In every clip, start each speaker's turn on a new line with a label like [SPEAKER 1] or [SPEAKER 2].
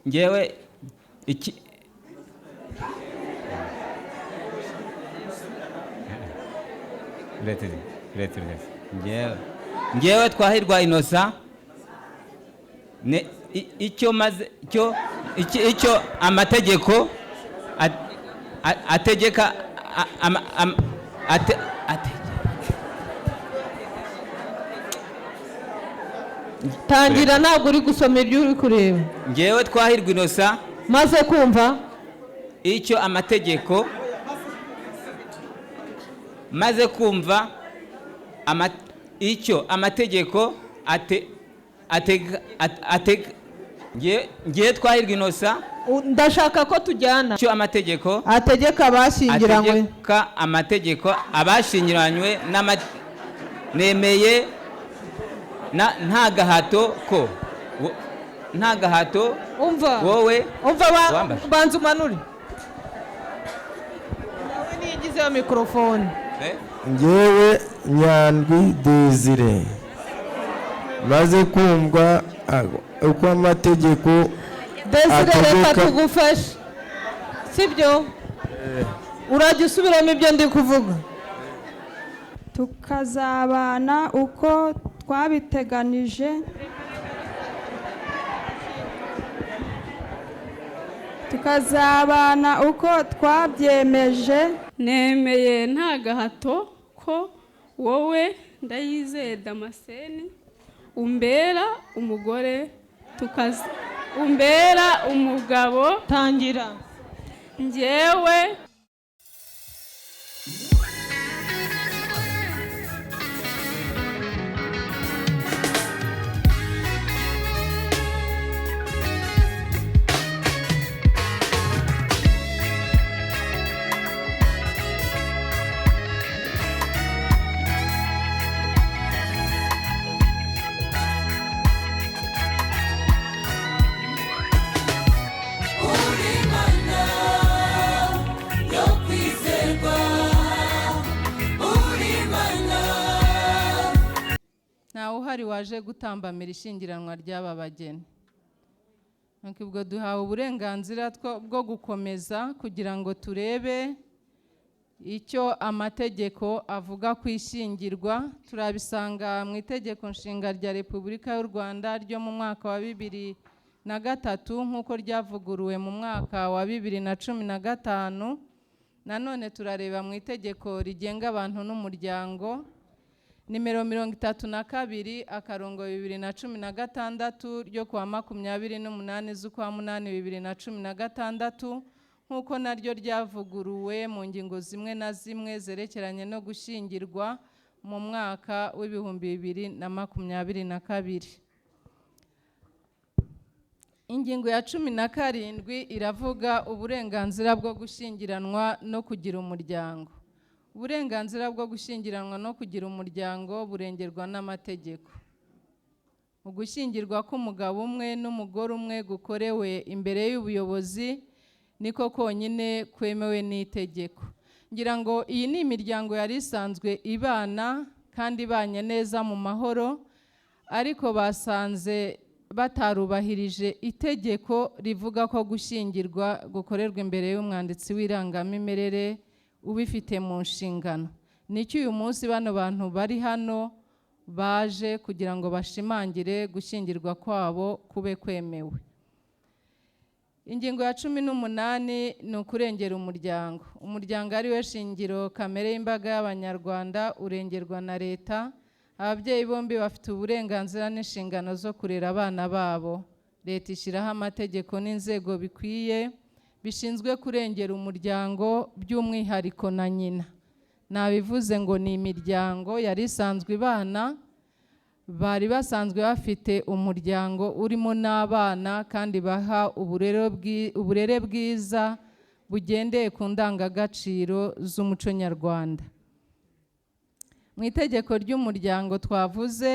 [SPEAKER 1] ngewe iki ngewe Twahirwa Innocent icyo maze icyo amategeko ategeka
[SPEAKER 2] tangira ntabwo uri gusoma ibyo uri kureba.
[SPEAKER 1] ngewe Twahirwa Innocent
[SPEAKER 2] maze kumva
[SPEAKER 1] icyo amategeko maze kumva icyo amategeko ngewe Twahirwa Innocent
[SPEAKER 2] ndashaka ko tujyana.
[SPEAKER 1] icyo amategeko
[SPEAKER 2] ategeka abashyingiranywe
[SPEAKER 1] abashyingiranywe nemeye nta gahato ko nta gahato.
[SPEAKER 2] umva
[SPEAKER 1] wowe
[SPEAKER 2] banza umanure nawe niyigizeho mikorofone.
[SPEAKER 3] ngewe Nyandwi Desire maze kumva uko amategeko
[SPEAKER 2] Desire reka tugufashe sibyo urajya usubiramo ibyo ndi kuvuga.
[SPEAKER 4] tukazabana uko twabiteganije twabyemeje.
[SPEAKER 5] nemeye nta gahato ko wowe Ndayizeye Damascene umbera umugore umbera umugabo.
[SPEAKER 2] tangira.
[SPEAKER 5] njyewe
[SPEAKER 2] ntawe uhari waje gutambamira ishyingiranwa ry'aba bageni. ubwo duhawe uburenganzira bwo gukomeza kugira ngo turebe icyo amategeko avuga ku ishyingirwa. turabisanga mu itegeko nshinga rya Repubulika y'u Rwanda ryo mu mwaka wa 2003 nk'uko ryavuguruwe mu mwaka wa 2015. nanone turareba mu itegeko rigenga abantu n'umuryango nimero 32/2016 ryo kuwa 28 z'ukwa 8 2016 nk'uko naryo ryavuguruwe mu ngingo zimwe na zimwe zerekeranye no gushyingirwa mu mwaka w'ibihumbi 2022. ingingo ya 17 iravuga uburenganzira bwo gushyingiranwa no kugira umuryango. uburenganzira bwo gushyingiranwa no kugira umuryango burengerwa n'amategeko. ugushyingirwa k'umugabo umwe n'umugore umwe gukorewe imbere y'ubuyobozi niko konyine kwemewe n'itegeko. ngira ngo iyi ni imiryango yari isanzwe ibana kandi ibanye neza mu mahoro, ariko basanze batarubahirije itegeko rivuga ko gushyingirwa gukorerwa imbere y'umwanditsi w'irangamimerere ubifite mu nshingano. nicyo uyu munsi bano bantu bari hano baje kugira ngo bashimangire gushyingirwa kwabo kube kwemewe. ingingo ya 18 ni ukurengera umuryango. umuryango ari we shingiro kamere y'imbaga y'Abanyarwanda, urengerwa na leta. ababyeyi bombi bafite uburenganzira n'inshingano zo kurera abana babo. leta ishyiraho amategeko n'inzego bikwiye bishinzwe kurengera umuryango, by'umwihariko na nyina. nabivuze ngo ni imiryango yari isanzwe ibana, bari basanzwe bafite umuryango urimo n'abana kandi baha uburere bwiza bugendeye ku ndangagaciro z'umuco nyarwanda. mu itegeko ry'umuryango twavuze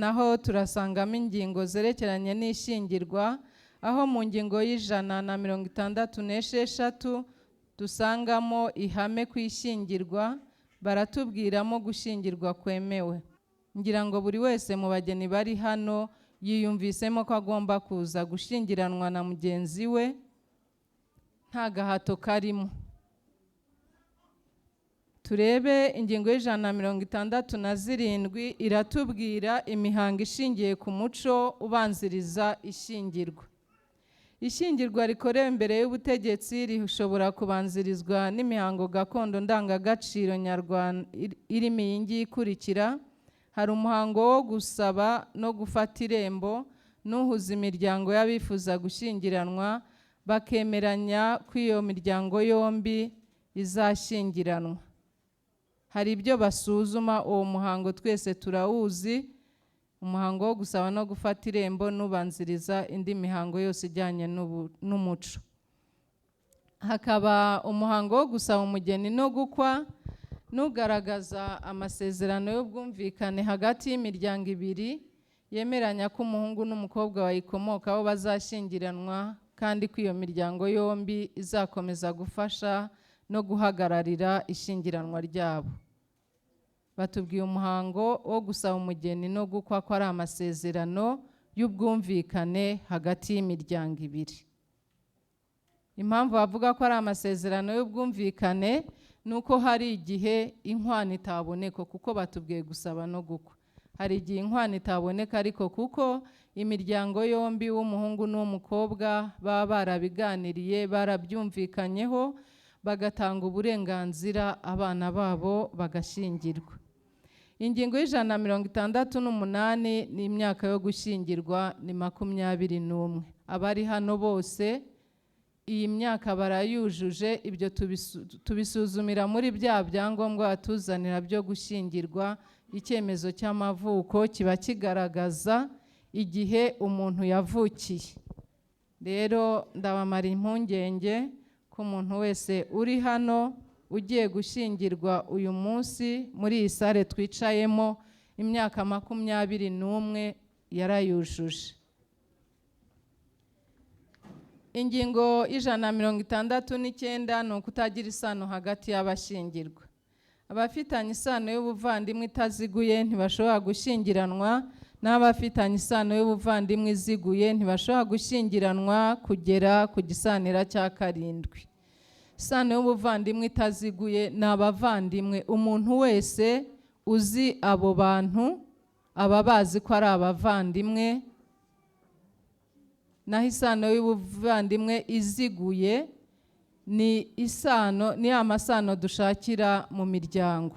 [SPEAKER 2] naho turasangamo ingingo zerekeranye n'ishyingirwa, aho mu ngingo y'166 dusangamo ihame ku ishyingirwa. baratubwiramo gushyingirwa kwemewe. ngira ngo buri wese mu bageni bari hano yiyumvisemo ko agomba kuza gushyingiranwa na mugenzi we nta gahato karimo. Turebe ingingo y'167 iratubwira imihango ishingiye ku muco ubanziriza ishyingirwa. Ishyingirwa rikorewe imbere y'ubutegetsi rishobora kubanzirizwa n'imihango gakondo ndangagaciro nyarwanda irimo iyi ngiyi ikurikira. Hari umuhango wo gusaba no gufata irembo n'uhuza imiryango y'abifuza gushyingiranwa bakemeranya ko iyo miryango yombi izashyingiranwa. Hari ibyo basuzuma, uwo muhango twese turawuzi, umuhango wo gusaba no gufata irembo n'ubanziriza indi mihango yose ijyanye n'umuco. Hakaba umuhango wo gusaba umugeni no gukwa n'ugaragaza amasezerano y'ubwumvikane hagati y'imiryango ibiri yemeranya ko umuhungu n'umukobwa bayikomokaho bazashyingiranwa kandi ko iyo miryango yombi izakomeza gufasha no guhagararira ishyingiranwa ryabo. Batubwiye umuhango wo gusaba umugeni no gukwa ko ari amasezerano y'ubwumvikane hagati y'imiryango ibiri. Impamvu bavuga ko ari amasezerano y'ubwumvikane ni uko hari igihe inkwano itaboneka, kuko batubwiye gusaba no gukwa. Hari igihe inkwano itaboneka ariko kuko imiryango yombi w'umuhungu n'umukobwa baba barabiganiriye, barabyumvikanyeho, bagatanga uburenganzira abana babo bagashyingirwa. Ingingo y'168 ni imyaka yo gushyingirwa ni 21. Abari hano bose iyi myaka barayujuje. Ibyo tubisuzumira muri bya byangombwa batuzanira byo gushyingirwa. Icyemezo cy'amavuko kiba kigaragaza igihe umuntu yavukiye. Rero ndabamara impungenge ko umuntu wese uri hano ugiye gushyingirwa uyu munsi muri iyi sare twicayemo imyaka 21 yarayujuje. Ingingo y'169 ni ukutagira isano hagati y'abashyingirwa. Abafitanye isano y'ubuvandimwe itaziguye ntibashobora gushyingiranwa, n'abafitanye isano y'ubuvandimwe iziguye ntibashobora gushyingiranwa kugera ku gisanira cya 7. Isano y'ubuvandimwe itaziguye ni abavandimwe. Umuntu wese uzi abo bantu aba bazi ko ari abavandimwe. Naho isano y'ubuvandimwe iziguye ni amasano dushakira mu miryango.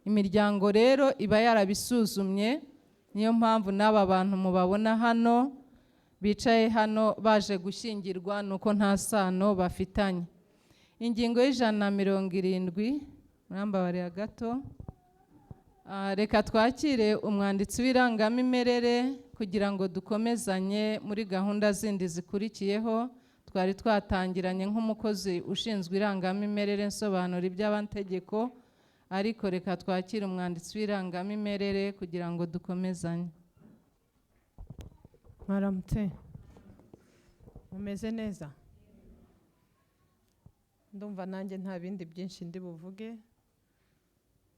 [SPEAKER 2] Imiryango rero iba yarabisuzumye, niyo mpamvu n'aba bantu mubabona hano bicaye hano baje gushyingirwa nuko nta sano bafitanye. Ingingo y'170, murambabarira gato. Reka twakire umwanditsi w'irangamimerere kugira ngo dukomezanye muri gahunda zindi zikurikiyeho. Twari twatangiranye nk'umukozi ushinzwe irangamimerere nsobanura iby'amategeko, ariko reka twakire umwanditsi w'irangamimerere kugira ngo dukomezanye.
[SPEAKER 6] Mwaramutse, mumeze neza? Ndumva nanjye nta bindi byinshi ndi buvuge.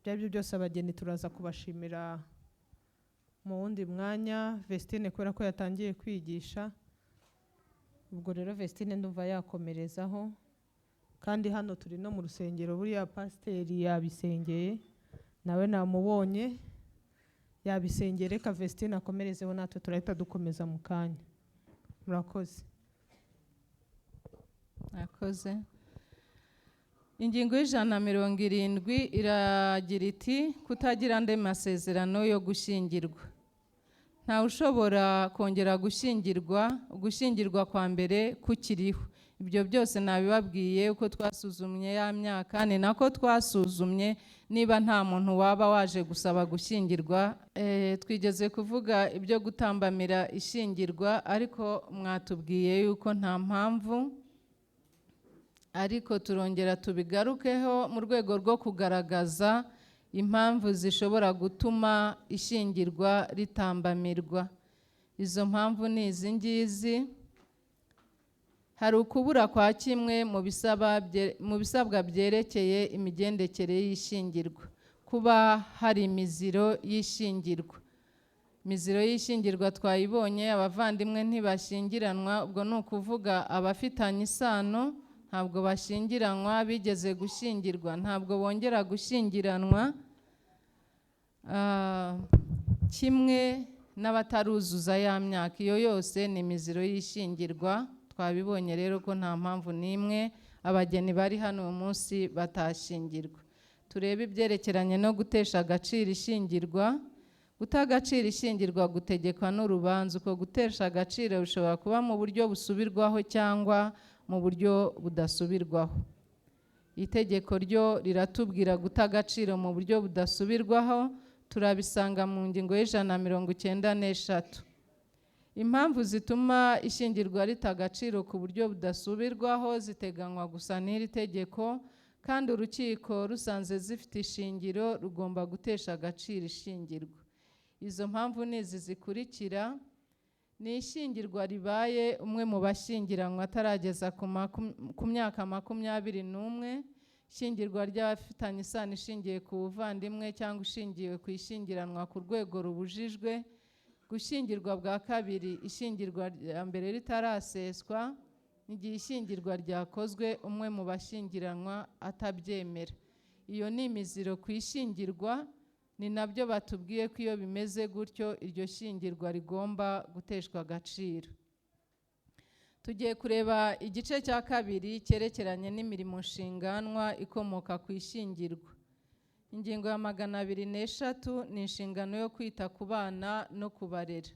[SPEAKER 6] Byabyo byose abageni turaza kubashimira mu wundi mwanya. Vestine kubera ko yatangiye kwigisha, ubwo rero Vestine ndumva yakomerezaho. Kandi hano turi no mu rusengero, buriya pasiteri yabisengeye, nawe namubonye yabisengeye. Reka Vestine akomerezeho, natwe turahita dukomeza mu kanya. Murakoze.
[SPEAKER 2] Murakoze. Ingingo y'170 iragira iti kutagira andi masezerano yo gushyingirwa. Nta ushobora kongera gushyingirwa kwa mbere kukiriho. Ibyo byose nabibabwiye uko twasuzumye ya myaka, ni nako twasuzumye niba nta muntu waba waje gusaba gushyingirwa. Twigeze kuvuga ibyo gutambamira ishyingirwa, ariko mwatubwiye yuko nta mpamvu, ariko turongera tubigarukeho mu rwego rwo kugaragaza impamvu zishobora gutuma ishyingirwa ritambamirwa. Izo mpamvu ni izi ngizi. Hari ukubura kwa kimwe mu bisabwa byerekeye imigendekere y'ishyingirwa. Kuba hari imiziro y'ishyingirwa. imiziro y'ishyingirwa twayibonye, abavandimwe ntibashyingiranwa, ubwo ni ukuvuga abafitanye isano ntabwo bashyingiranwa, bigeze gushyingirwa ntabwo bongera gushyingiranwa, kimwe n'abataruzuza ya myaka. Iyo yose ni imiziro y'ishyingirwa. Twabibonye rero ko nta mpamvu n'imwe abageni bari hano uyu munsi batashyingirwa. Turebe ibyerekeranye no gutesha agaciro ishyingirwa. Guta agaciro ishyingirwa gutegekwa n'urubanza. Uko gutesha agaciro bishobora kuba mu buryo busubirwaho cyangwa mu buryo budasubirwaho. Itegeko ryo riratubwira guta agaciro mu buryo budasubirwaho, turabisanga mu ngingo y'193. Impamvu zituma ishyingirwa rita agaciro ku buryo budasubirwaho ziteganywa gusa n'iri tegeko, kandi urukiko rusanze zifite ishingiro rugomba gutesha agaciro ishyingirwa. Izo mpamvu ni izi zikurikira: ni ishyingirwa ribaye umwe mu bashyingiranywe atarageza ku myaka 21, ishyingirwa ry'abafitanye isano ishingiye ku buvandimwe cyangwa ishingiwe ku ishyingiranwa ku rwego rubujijwe, gushyingirwa bwa kabiri ishyingirwa rya mbere ritaraseswa, igihe ishyingirwa ryakozwe umwe mu bashyingiranwa atabyemera. Iyo ni imiziro ku ishyingirwa, ni nabyo batubwiye ko iyo bimeze gutyo iryo shyingirwa rigomba guteshwa agaciro. Tugiye kureba igice cya kabiri cyerekeranye n'imirimo nshinganwa ikomoka ku ishyingirwa. Ingingo ya 203 ni inshingano yo kwita ku bana no kubarera.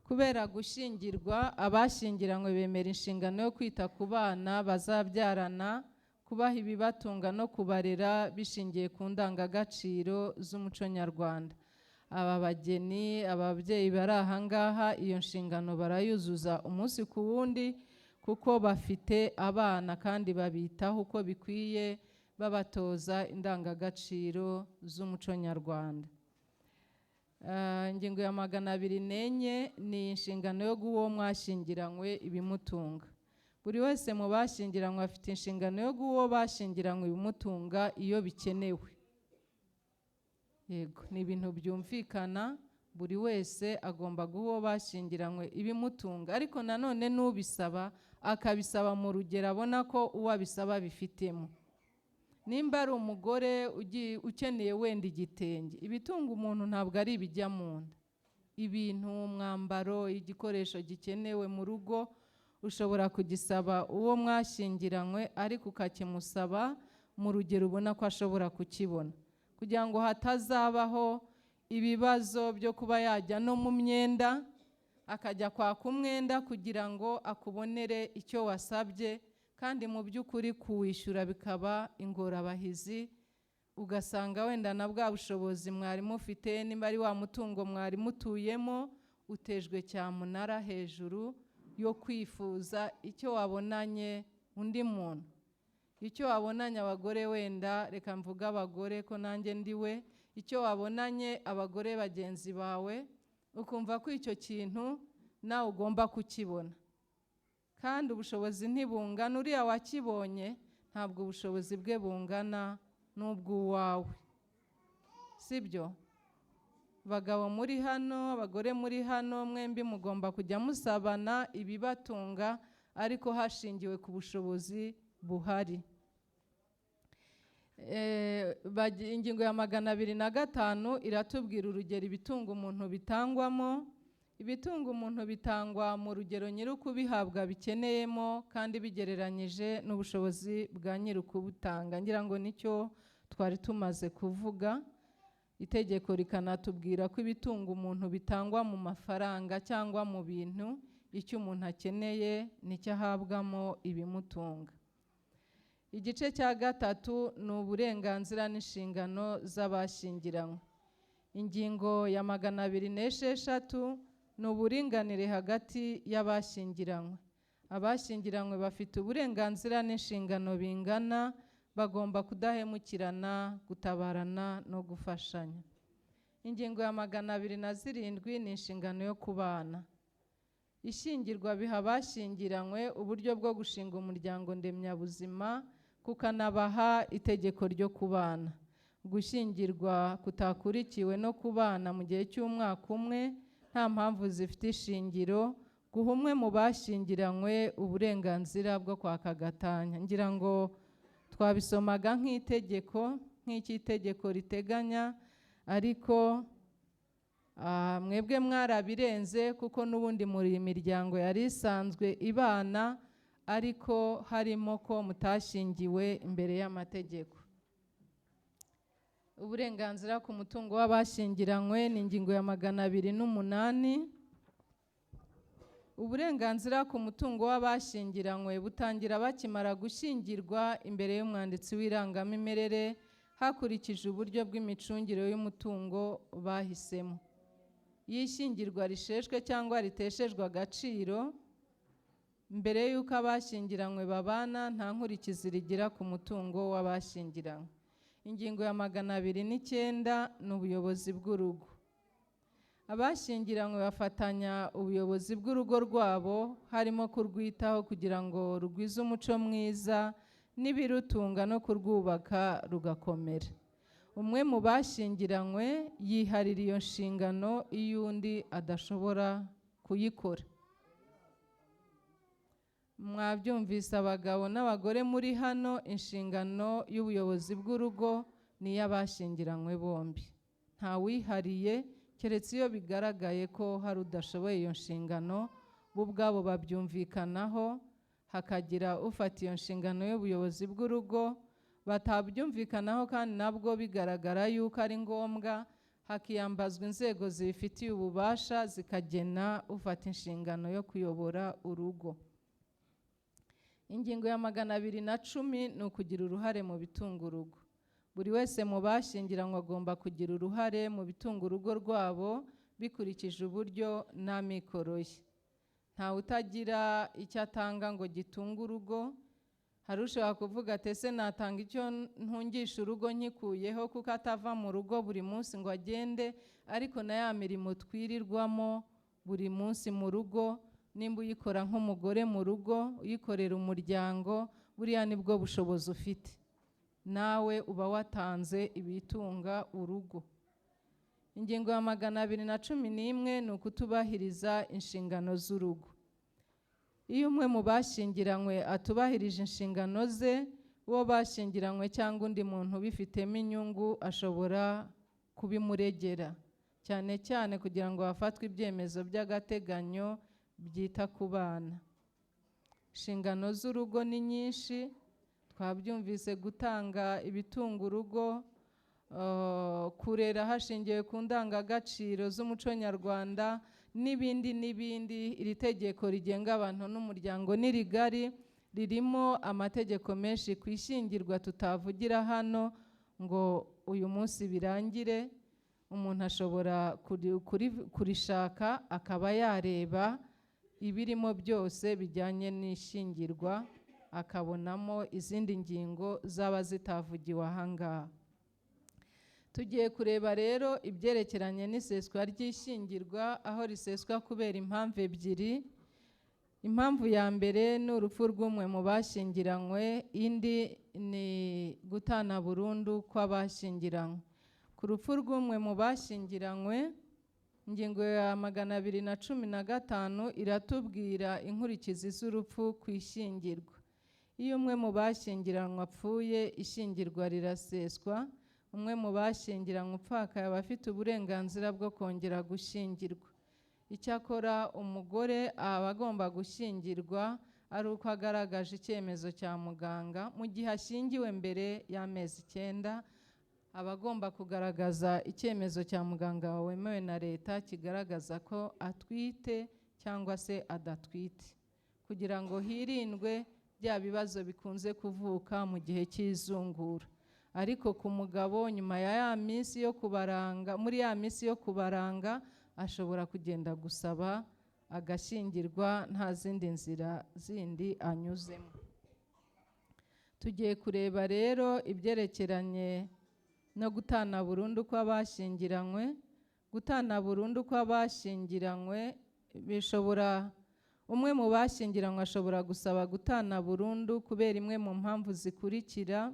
[SPEAKER 2] Kubera gushyingirwa, abashyingiranywe bemera inshingano yo kwita ku bana bazabyarana, kubaha ibibatunga no kubarera bishingiye ku ndangagaciro z'umuco nyarwanda. Aba bageni, ababyeyi bari aha ngaha, iyo nshingano barayuzuza umunsi ku wundi kuko bafite abana kandi babitaho uko bikwiye, babatoza indangagaciro z'umuco nyarwanda. Ingingo ya 204 ni inshingano yo guha uwo mwashyingiranywe ibimutunga. Buri wese mu bashyingiranywe afite inshingano yo guha uwo bashyingiranywe ibimutunga iyo bikenewe. Yego, ni ibintu byumvikana, buri wese agomba guha uwo bashyingiranywe ibimutunga, ariko nanone n'ubisaba akabisaba mu rugero abona ko uwo abisaba bifitemo. Nimba ari umugore ukeneye wenda igitenge, ibitunga umuntu ntabwo ari ibijya mu nda. Ibintu, umwambaro, igikoresho gikenewe mu rugo ushobora kugisaba uwo mwashyingiranywe, ariko ukakimusaba mu rugero ubona ko ashobora kukibona, kugira ngo hatazabaho ibibazo byo kuba yajya no mu myenda akajya kwaka umwenda kugira ngo akubonere icyo wasabye, kandi mu by'ukuri kuwishyura bikaba ingorabahizi, ugasanga wenda na bwa bushobozi mwari mufite, nimba ari wa mutungo mwari mutuyemo, utejwe cyamunara hejuru yo kwifuza icyo wabonanye undi muntu. Icyo wabonanye abagore, wenda reka mvuga abagore ko nanjye ndiwe, icyo wabonanye abagore bagenzi bawe, ukumva ko icyo kintu nawe ugomba kukibona, kandi ubushobozi ntibungana. Uriya wakibonye ntabwo ubushobozi bwe bungana n'ubw'uwawe, sibyo? Bagabo muri hano, abagore muri hano, mwembi mugomba kujya musabana ibibatunga, ariko hashingiwe ku bushobozi buhari. Ingingo ya 205 iratubwira urugero ibitunga umuntu bitangwamo. Ibitunga umuntu bitangwa mu rugero nyir'ukubihabwa bikeneyemo, kandi bigereranyije n'ubushobozi bwa nyir'ukubutanga. Ngira ngo nicyo twari tumaze kuvuga. Itegeko rikanatubwira ko ibitunga umuntu bitangwa mu mafaranga cyangwa mu bintu, icyo umuntu akeneye nicyo ahabwamo ibimutunga. Igice cya 3 ni uburenganzira n'inshingano z'abashyingiranywe. Ingingo ya 206 ni uburinganire hagati y'abashyingiranywe. Abashyingiranywe bafite uburenganzira n'inshingano bingana, bagomba kudahemukirana, gutabarana no gufashanya. Ingingo ya 207 ni inshingano yo kubana. Ishyingirwa biha abashyingiranywe uburyo bwo gushinga umuryango ndemyabuzima, kukanabaha itegeko ryo kubana. gushyingirwa kutakurikiwe no kubana mu gihe cy'umwaka umwe nta mpamvu zifite ishingiro, guha umwe mu bashyingiranywe uburenganzira bwo kwaka gatanya. ngira ngo twabisomaga nk'itegeko, nk'icy'itegeko riteganya, ariko mwebwe mwarabirenze kuko n'ubundi muri imiryango yari isanzwe ibana, ariko harimo ko mutashingiwe imbere y'amategeko. Uburenganzira ku mutungo w'abashyingiranywe ni ingingo ya 208. Uburenganzira ku mutungo w'abashyingiranywe butangira bakimara gushyingirwa imbere y'umwanditsi w'irangamimerere hakurikije uburyo bw'imicungire y'umutungo bahisemo. Iyo ishyingirwa risheshwe cyangwa riteshejwe agaciro mbere y'uko abashyingiranywe babana, nta nkurikizi rigira ku mutungo w'abashyingiranywe. Ingingo ya 209 ni ubuyobozi bw'urugo. Abashyingiranywe bafatanya ubuyobozi bw'urugo rwabo, harimo kurwitaho kugira ngo rugwize umuco mwiza n'ibirutunga no kurwubaka rugakomera. Umwe mu bashyingiranywe yiharira iyo nshingano iyo undi adashobora kuyikora. Mwabyumvise abagabo n'abagore muri hano, inshingano y'ubuyobozi bw'urugo ni iy'abashyingiranywe bombi. Nta wihariye keretse iyo bigaragaye ko hari udashoboye iyo nshingano, bo ubwabo babyumvikanaho, hakagira ufata iyo nshingano y'ubuyobozi bw'urugo. Batabyumvikanaho kandi nabwo bigaragara yuko ari ngombwa, hakiyambazwa inzego zibifitiye ububasha zikagena ufata inshingano yo kuyobora urugo. Ingingo ya 210 ni ukugira uruhare mu bitunga urugo. Buri wese mu bashyingiranywe agomba kugira uruhare mu bitunga urugo rwabo bikurikije uburyo n'amikoro ye. Ntawe utagira icyo atanga ngo gitunge urugo. Hari ushobora kuvuga ati ese natanga icyo ntungisha urugo nkikuyeho kuko atava mu rugo buri munsi ngo agende, ariko na ya mirimo twirirwamo buri munsi mu rugo, nimba uyikora nk'umugore mu rugo, uyikorera umuryango, buriya nibwo bushobozi ufite. Nawe uba watanze ibitunga urugo. Ingingo ya 211 ni ukutubahiriza inshingano z'urugo. Iyo umwe mu bashyingiranywe atubahirije inshingano ze, uwo bashyingiranywe cyangwa undi muntu ubifitemo inyungu ashobora kubimuregera, cyane cyane kugira ngo hafatwe ibyemezo by'agateganyo byita ku bana. Inshingano z'urugo ni nyinshi, twabyumvise: gutanga ibitunga urugo, kurera hashingiwe ku ndangagaciro z'umuco nyarwanda, n'ibindi n'ibindi. Iri tegeko rigenga abantu n'umuryango ni rigari, ririmo amategeko menshi ku ishyingirwa tutavugira hano ngo uyu munsi birangire. Umuntu ashobora kurishaka akaba yareba ibirimo byose bijyanye n'ishyingirwa, akabonamo izindi ngingo zaba zitavugiwe ahangaha. Tugiye kureba rero ibyerekeranye n'iseswa ry'ishyingirwa, aho riseswa kubera impamvu ebyiri. Impamvu ya mbere ni urupfu rw'umwe mu bashyingiranywe, indi ni gutana burundu kw'abashyingiranywe. Ku rupfu rw'umwe mu bashyingiranywe, ingingo ya 215 iratubwira inkurikizi z'urupfu ku ishyingirwa. Iyo umwe mu bashyingiranywe apfuye, ishyingirwa riraseswa. Umwe mu bashyingiranywe upfakaye aba afite uburenganzira bwo kongera gushyingirwa. Icyakora umugore aba agomba gushyingirwa ari uko agaragaje icyemezo cya muganga. Mu gihe ashyingiwe mbere y'amezi 9, aba agomba kugaragaza icyemezo cya muganga wemewe na leta kigaragaza ko atwite cyangwa se adatwite, kugira ngo hirindwe bya bibazo bikunze kuvuka mu gihe cy'izungura. Ariko ku mugabo, nyuma ya ya minsi yo kubaranga, muri ya minsi yo kubaranga, ashobora kugenda gusaba agashyingirwa nta zindi nzira zindi anyuzemo. Tugiye kureba rero ibyerekeranye no gutana burundu kw'abashyingiranywe. Gutana burundu kw'abashyingiranywe bishobora, umwe mu bashyingiranywe ashobora gusaba gutana burundu kubera imwe mu mpamvu zikurikira: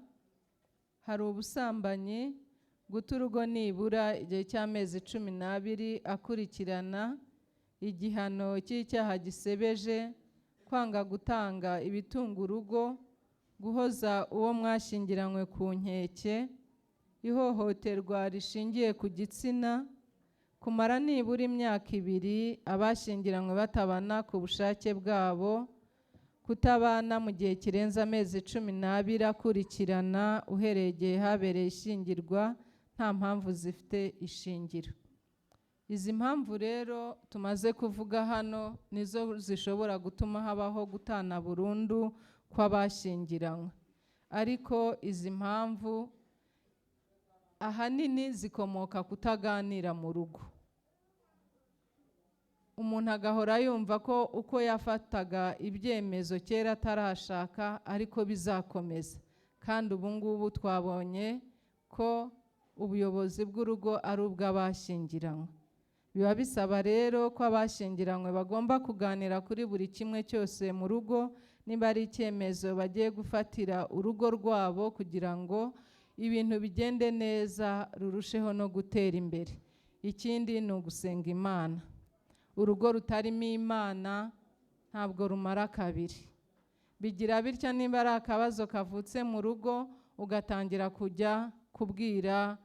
[SPEAKER 2] hari ubusambanyi, guta urugo nibura igihe cy'amezi 12 akurikirana, igihano cy'icyaha gisebeje, kwanga gutanga ibitunga urugo, guhoza uwo mwashyingiranywe ku nkeke, ihohoterwa rishingiye ku gitsina, kumara nibura imyaka 2 abashyingiranywe batabana ku bushake bwabo, kutabana mu gihe kirenze amezi 12 akurikirana uhereye igihe habereye ishyingirwa nta mpamvu zifite ishingiro. Izi mpamvu rero tumaze kuvuga hano nizo zishobora gutuma habaho gutana burundu kw'abashyingiranywe, ariko izi mpamvu ahanini zikomoka kutaganira mu rugo. Umuntu agahora yumva ko uko yafataga ibyemezo kera atarashaka ariko bizakomeza, kandi ubu ngubu twabonye ko ubuyobozi bw'urugo ari ubw'abashyingiranywe. Biba bisaba rero ko abashyingiranywe bagomba kuganira kuri buri kimwe cyose mu rugo, niba ari icyemezo bagiye gufatira urugo rwabo kugira ngo ibintu bigende neza, rurusheho no gutera imbere. Ikindi ni ugusenga Imana. Urugo rutarimo Imana ntabwo rumara kabiri. Bigira bityo niba ari akabazo kavutse mu rugo, ugatangira kujya kubwira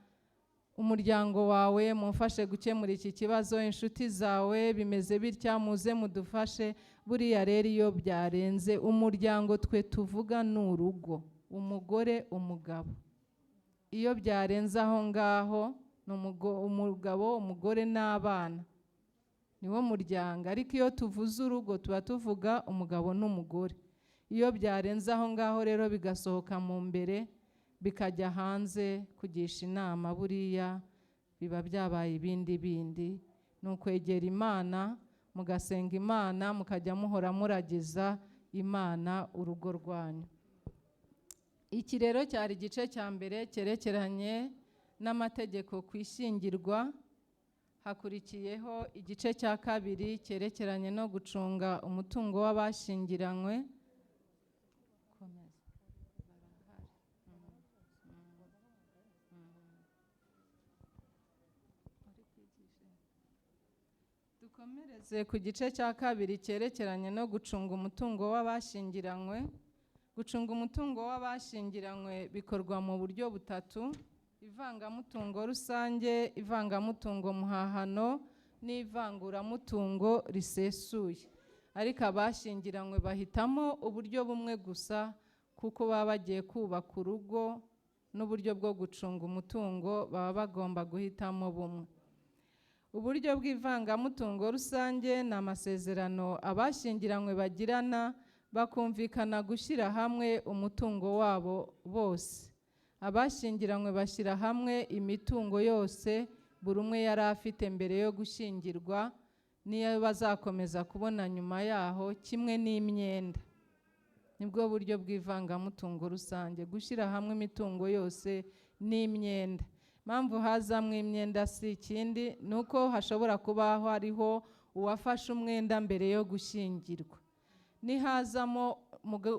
[SPEAKER 2] umuryango wawe, mufashe gukemura iki kibazo, inshuti zawe bimeze bitya, muze mudufashe. Buriya rero iyo byarenze umuryango, twe tuvuga ni urugo, umugore, umugabo. Iyo byarenze aho ngaho ni umugabo, umugore n'abana, niwo muryango. Ariko iyo tuvuze urugo tuba tuvuga umugabo n'umugore. Iyo byarenze aho ngaho rero bigasohoka mu mbere bikajya hanze kugisha inama, buriya biba byabaye ibindi bindi. Ni ukwegera Imana, mugasenga Imana, mukajya muhora muragiza Imana urugo rwanyu. Iki rero cyari igice cya mbere cyerekeranye n'amategeko ku ishyingirwa. Hakurikiyeho igice cya kabiri cyerekeranye no gucunga umutungo w'abashyingiranywe. Dukomereze ku gice cya kabiri cyerekeranye no gucunga umutungo w'abashyingiranywe. Gucunga umutungo w'abashyingiranywe bikorwa mu buryo butatu: ivangamutungo rusange, ivangamutungo muhahano n'ivanguramutungo risesuye. Ariko abashyingiranywe bahitamo uburyo bumwe gusa kuko baba bagiye kubaka urugo, n'uburyo bwo gucunga umutungo baba bagomba guhitamo bumwe. Uburyo bw'ivangamutungo rusange ni amasezerano abashyingiranywe bagirana bakumvikana gushyira hamwe umutungo wabo bose. Abashyingiranywe bashyira hamwe imitungo yose buri umwe yari afite mbere yo gushyingirwa n'iyo bazakomeza kubona nyuma yaho, kimwe n'imyenda. Nibwo buryo bw'ivangamutungo rusange, gushyira hamwe imitungo yose n'imyenda. Impamvu hazamwe imyenda si ikindi, ni uko hashobora kuba hariho uwafashe umwenda mbere yo gushyingirwa.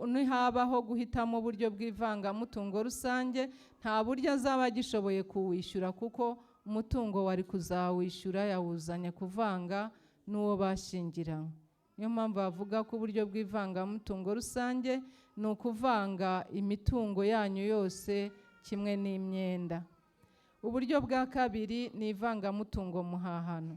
[SPEAKER 2] Nihabaho guhitamo uburyo bw'ivangamutungo rusange, nta buryo azaba agishoboye kuwishyura kuko umutungo wari kuzawishyura yawuzanye kuvanga n'uwo bashyingiranywe. Niyo mpamvu bavuga ko uburyo bw'ivangamutungo rusange ni ukuvanga imitungo yanyu yose kimwe n'imyenda. Uburyo bwa kabiri ni ivangamutungo muhahano.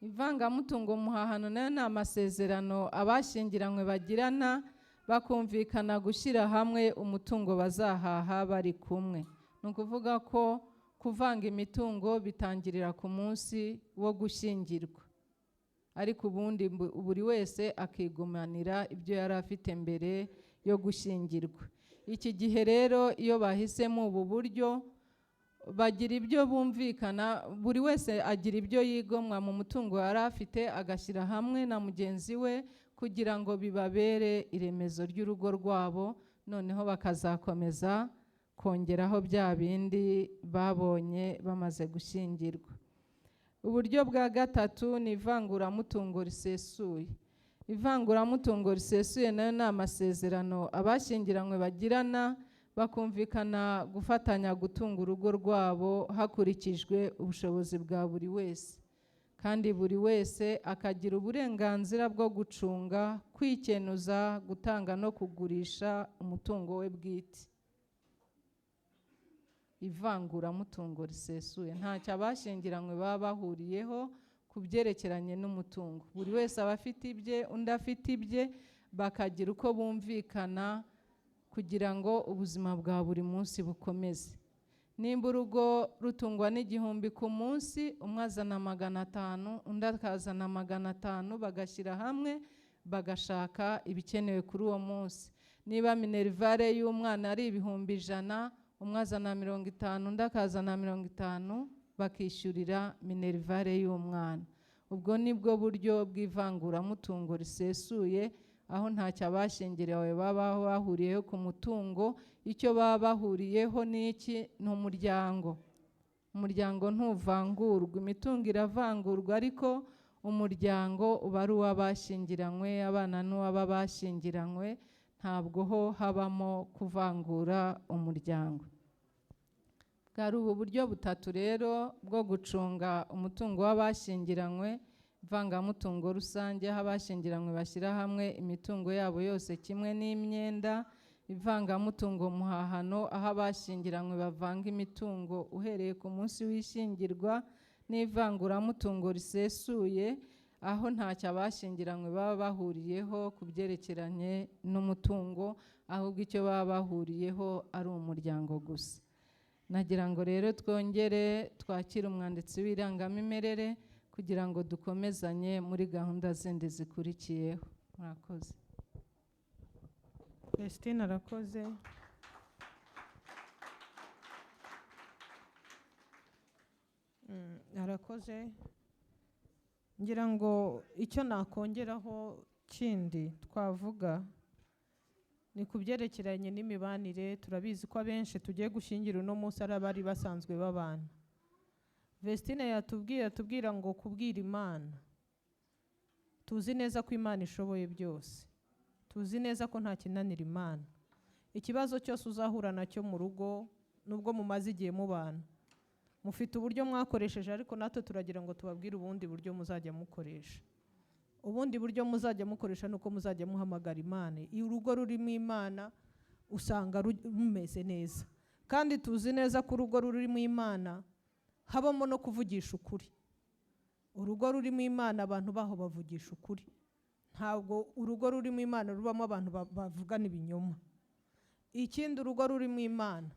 [SPEAKER 2] Ivangamutungo muhahano nayo ni amasezerano abashyingiranywe bagirana bakumvikana gushyira hamwe umutungo bazahaha bari kumwe. Ni ukuvuga ko kuvanga imitungo bitangirira ku munsi wo gushyingirwa, ariko ubundi buri wese akigumanira ibyo yari afite mbere yo gushyingirwa. Iki gihe rero iyo bahisemo ubu buryo, bagira ibyo bumvikana, buri wese agira ibyo yigomwa mu mutungo yari afite agashyira hamwe na mugenzi we kugira ngo bibabere iremezo ry'urugo rwabo, noneho bakazakomeza kongeraho bya bindi babonye bamaze gushyingirwa. Uburyo bwa gatatu ni ivanguramutungo risesuye. Ivanguramutungo risesuye nayo ni amasezerano abashyingiranywe bagirana bakumvikana gufatanya gutunga urugo rwabo hakurikijwe ubushobozi bwa buri wese, kandi buri wese akagira uburenganzira bwo gucunga, kwikenuza, gutanga no kugurisha umutungo we bwite. Ivanguramutungo risesuye ntacyo abashyingiranywe baba bahuriyeho ku byerekeranye n'umutungo. Buri wese aba afite ibye, undi afite ibye, bakagira uko bumvikana kugira ngo ubuzima bwa buri munsi bukomeze. Nimba urugo rutungwa n'1,000 ku munsi, umwe azana 500, undi akazana 500, bagashyira hamwe bagashaka ibikenewe kuri uwo munsi. Niba minerivare y'umwana ari 100,000, umwe azana 50, undi akazana 50, bakishyurira minerivare y'umwana. Ubwo nibwo buryo bw'ivanguramutungo risesuye, aho ntacyo abashyingiriwe baba bahuriyeho ku mutungo. Icyo baba bahuriyeho ni iki? Ni umuryango. Umuryango ntuvangurwa, imitungo iravangurwa, ariko umuryango uba ari uw'abashyingiranywe, abana n'uw'aba bashyingiranywe, ntabwo ho habamo kuvangura umuryango. Bwari ubu buryo butatu rero bwo gucunga umutungo w'abashyingiranywe: ivangamutungo rusange, aho abashyingiranywe bashyira hamwe imitungo yabo yose kimwe n'imyenda; ivangamutungo muhahano, aho abashyingiranywe bavanga imitungo uhereye ku munsi w'ishyingirwa; n'ivanguramutungo risesuye, aho ntacyo abashyingiranywe baba bahuriyeho ku byerekeranye n'umutungo, ahubwo icyo baba bahuriyeho ari umuryango gusa. Nagira ngo rero twongere twakire umwanditsi w'irangamimerere kugira ngo dukomezanye muri gahunda zindi zikurikiyeho. Murakoze.
[SPEAKER 6] Vestine arakoze. Arakoze. Ngira ngo icyo nakongeraho kindi twavuga ni ku byerekeranye n'imibanire. Turabizi ko abenshi tugiye gushyingira uno munsi ari abari basanzwe babana. Vestine atubwira ngo kubwira Imana. Tuzi neza ko Imana ishoboye byose. Tuzi neza ko nta kinanira Imana. Ikibazo cyose uzahura nacyo mu rugo, nubwo mumaze igihe mubana, mufite uburyo mwakoresheje, ariko natwe turagira ngo tubabwire ubundi buryo muzajya mukoresha. Ubundi buryo muzajya mukoresha nuko muzajya muhamagara Imana. Iyo urugo rurimo Imana usanga rumeze neza, kandi tuzi neza ko urugo rurimo Imana habamo no kuvugisha ukuri. Urugo rurimo Imana abantu baho bavugisha ukuri. Ntabwo urugo rurimo Imana rubamo abantu bavugana ibinyoma. Ikindi, urugo rurimo Imana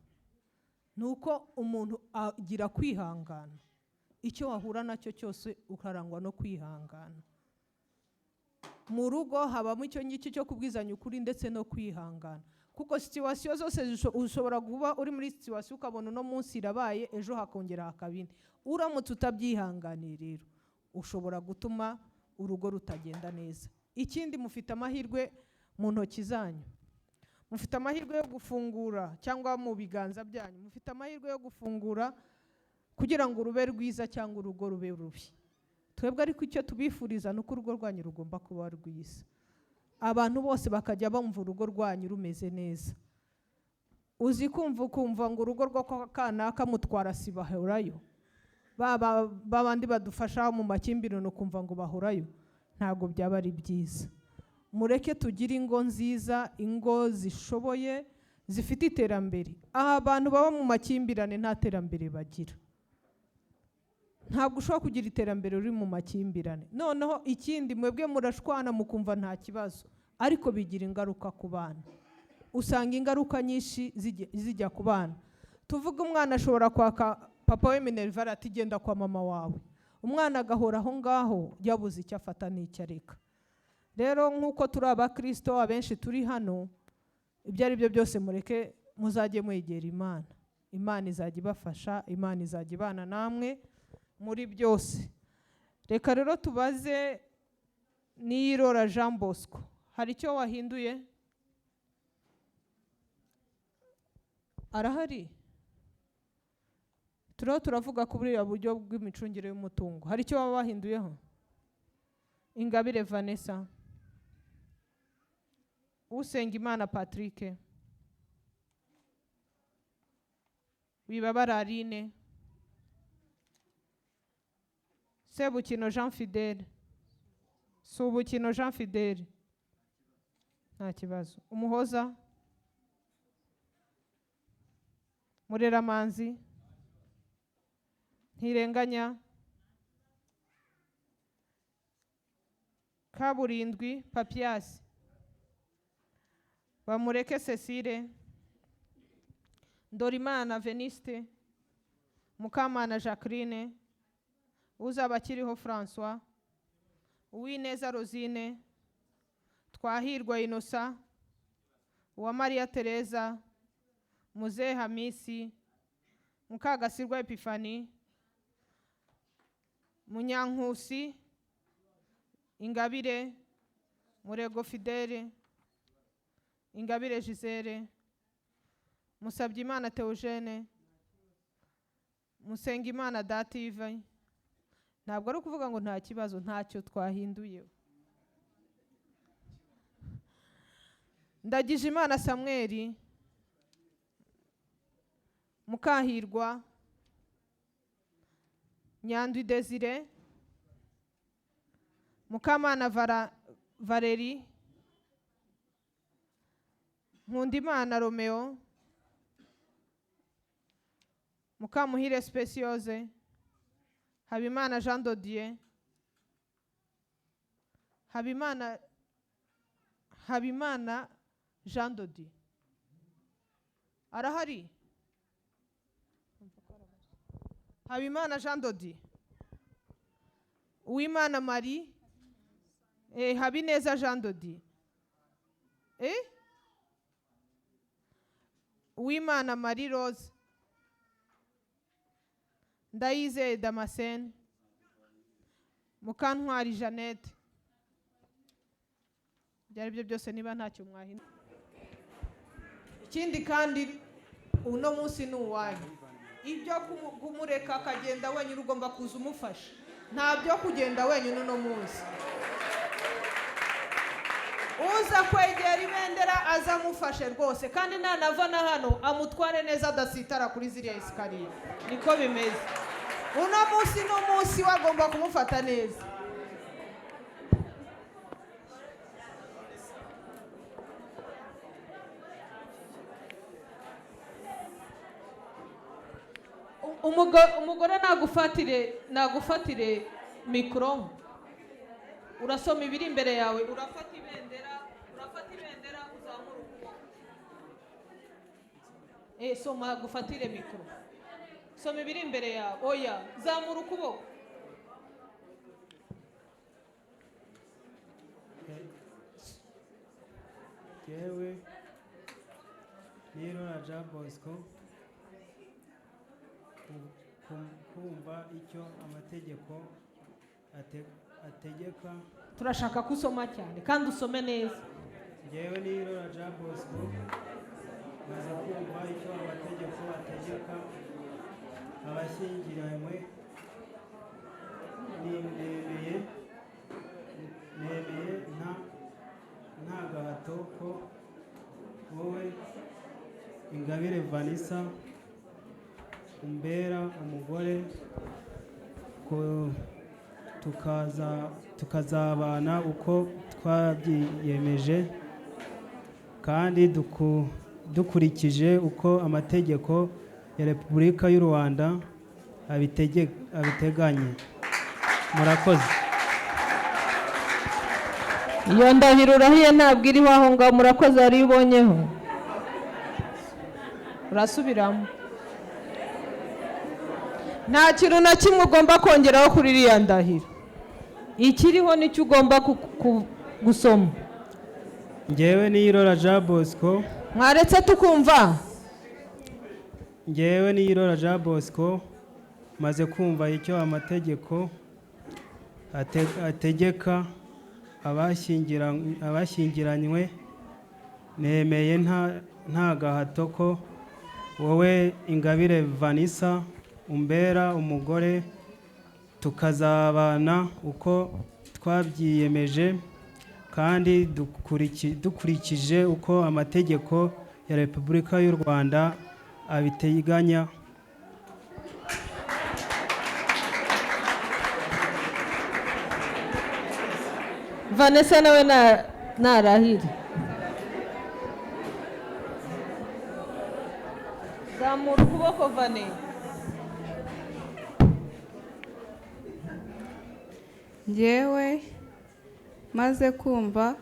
[SPEAKER 6] nuko umuntu agira kwihangana. Icyo wahura nacyo cyose ukarangwa no kwihangana. Mu rugo habamo icyo ngicyo cyo kubwizanya ukuri ndetse no kwihangana, kuko situwasiyo zose ushobora kuba uri muri situwasiyo ukabona uno munsi irabaye, ejo hakongera hakabindi. Uramutse utabyihanganiye rero ushobora gutuma urugo rutagenda neza. Ikindi, mufite amahirwe mu ntoki zanyu. Mufite amahirwe yo gufungura, cyangwa mu biganza byanyu mufite amahirwe yo gufungura kugira ngo urube rwiza cyangwa urugo rube rubi. Twebwe ariko icyo tubifuriza nuko urugo rwanyu rugomba kuba rwiza. Abantu bose bakajya bumva urugo rwanyu rumeze neza. Uzi kumva ngo urugo rwo kanaka mutwara si bahurayo, babandi badufasha mu makimbirane ukumva ngo bahurayo, ntabwo byaba ari byiza. Mureke tugire ingo nziza, ingo zishoboye, zifite iterambere. Aha abantu baba mu makimbirane nta terambere bagira. Ntabwo ushobora kugira iterambere uri mu makimbirane. Noneho ikindi, mwebwe murashwana mukumva nta kibazo, ariko bigira ingaruka ku bana. Usanga ingaruka nyinshi zijya ku bana. Tuvuga umwana ashobora kwaka papa we minerivare ati genda kwa mama wawe. Umwana agahora aho ngaho yabuze icyo afata n'icyo areka. Rero nk'uko turi abakristo abenshi turi hano, ibyo ari byo byose mureke muzajye mwegera Imana. Imana izajya ibafasha, Imana izajya ibana namwe muri byose. Reka rero tubaze Niyirora Jean Bosco, hari icyo wahinduye? Arahari? Turavuga ku buriya buryo bw'imicungire y'umutungo. Hari icyo baba bahinduyeho? Ingabire Vanessa, Usengimana Patrick, Wibabara Aline, Sebukino Jean Fidèle, Subukino Jean Fidèle, nta kibazo. Umuhoza, Mureramanzi, Ntirenganya, Kaburindwi Papias, Bamureke Cecile, Ndorimana Veniste, Mukamana Jacqueline, Uzabakiriho François, Uwineza Rosine, Twahirwa Innocent, Uwamariya Teresa, Muzehe Hamisi, Mukagasirwa Epiphanie, Munyankusi, Ingabire, Murego Fidèle, Ingabire Gisele, Musabyimana Theogene, Musengimana Dative. Ntabwo ari ukuvuga ngo nta kibazo, ntacyo twahinduye. Ndagijimana Samuel, Mukahirwa, Nyandwi Desire, Mukamana Valérie, Nkundimana Romeo, Mukamuhire Speciose, Habimana Jean Dodier, Habimana Jean Dodier arahari? Habimana Jean Dodier, Uwimana Marie, Habineza Jean Dodier, Uwimana Marie Rose, Ndayizeye Damascene, Mukantwari Jeannette. Byari byo byose niba ntacyo mwahina. Ikindi kandi uno munsi ni uwanyu. Ibyo kumureka akagenda wenyine ugomba kuza umufasha. Nta byo kugenda wenyine uno munsi. Uza kwegera ibendera azamufashe rwose, kandi nanava na hano amutware neza adasitara kuri ziriya esikariye. Niko bimeze. Uno munsi n'umunsi wagomba kumufata neza. Umugore nagufatire mikoro, urasoma ibiri imbere yawe, urafata ibendera uzamura ukuboko. Soma gufatire mikoro, soma ibiri imbere yawe, oya zamura ukuboko.
[SPEAKER 7] Yewe Nirora Jean Bosco, kumva icyo amategeko ategeka.
[SPEAKER 6] Turashaka kusoma cyane kandi usome neza.
[SPEAKER 7] Yewe Nirora Jean Bosco, maze kumva icyo amategeko ategeka abashyingiranywe, nemeye nta gahato ko wowe Ingabire Vanessa umbera umugore, tukazabana uko twabyiyemeje kandi dukurikije uko amategeko ya Repubulika y'u Rwanda abiteganya. Murakoze.
[SPEAKER 6] Iyo ndahiro urahiye ntabwo iriho aho ngaho. Murakoze, ari ubonyeho urasubiramo. Nta kintu na kimwe ugomba kongeraho kuri iriya ndahiro. Ikiriho nicyo ugomba gusoma.
[SPEAKER 7] Ngewe Nirora Jean Bosco.
[SPEAKER 6] Mwaretse tukumva.
[SPEAKER 7] Ngewe Nirora Jean Bosco, maze kumva icyo amategeko ategeka abashyingiranywe, nemeye nta gahato ko wowe Ingabire Vanessa umbera umugore, tukazabana uko twabyiyemeje kandi dukurikije uko amategeko ya Repubulika y'u Rwanda abiteganya.
[SPEAKER 6] Vanessa nawe narahire. Zamura ukuboko Vane.
[SPEAKER 4] njyewe maze kumva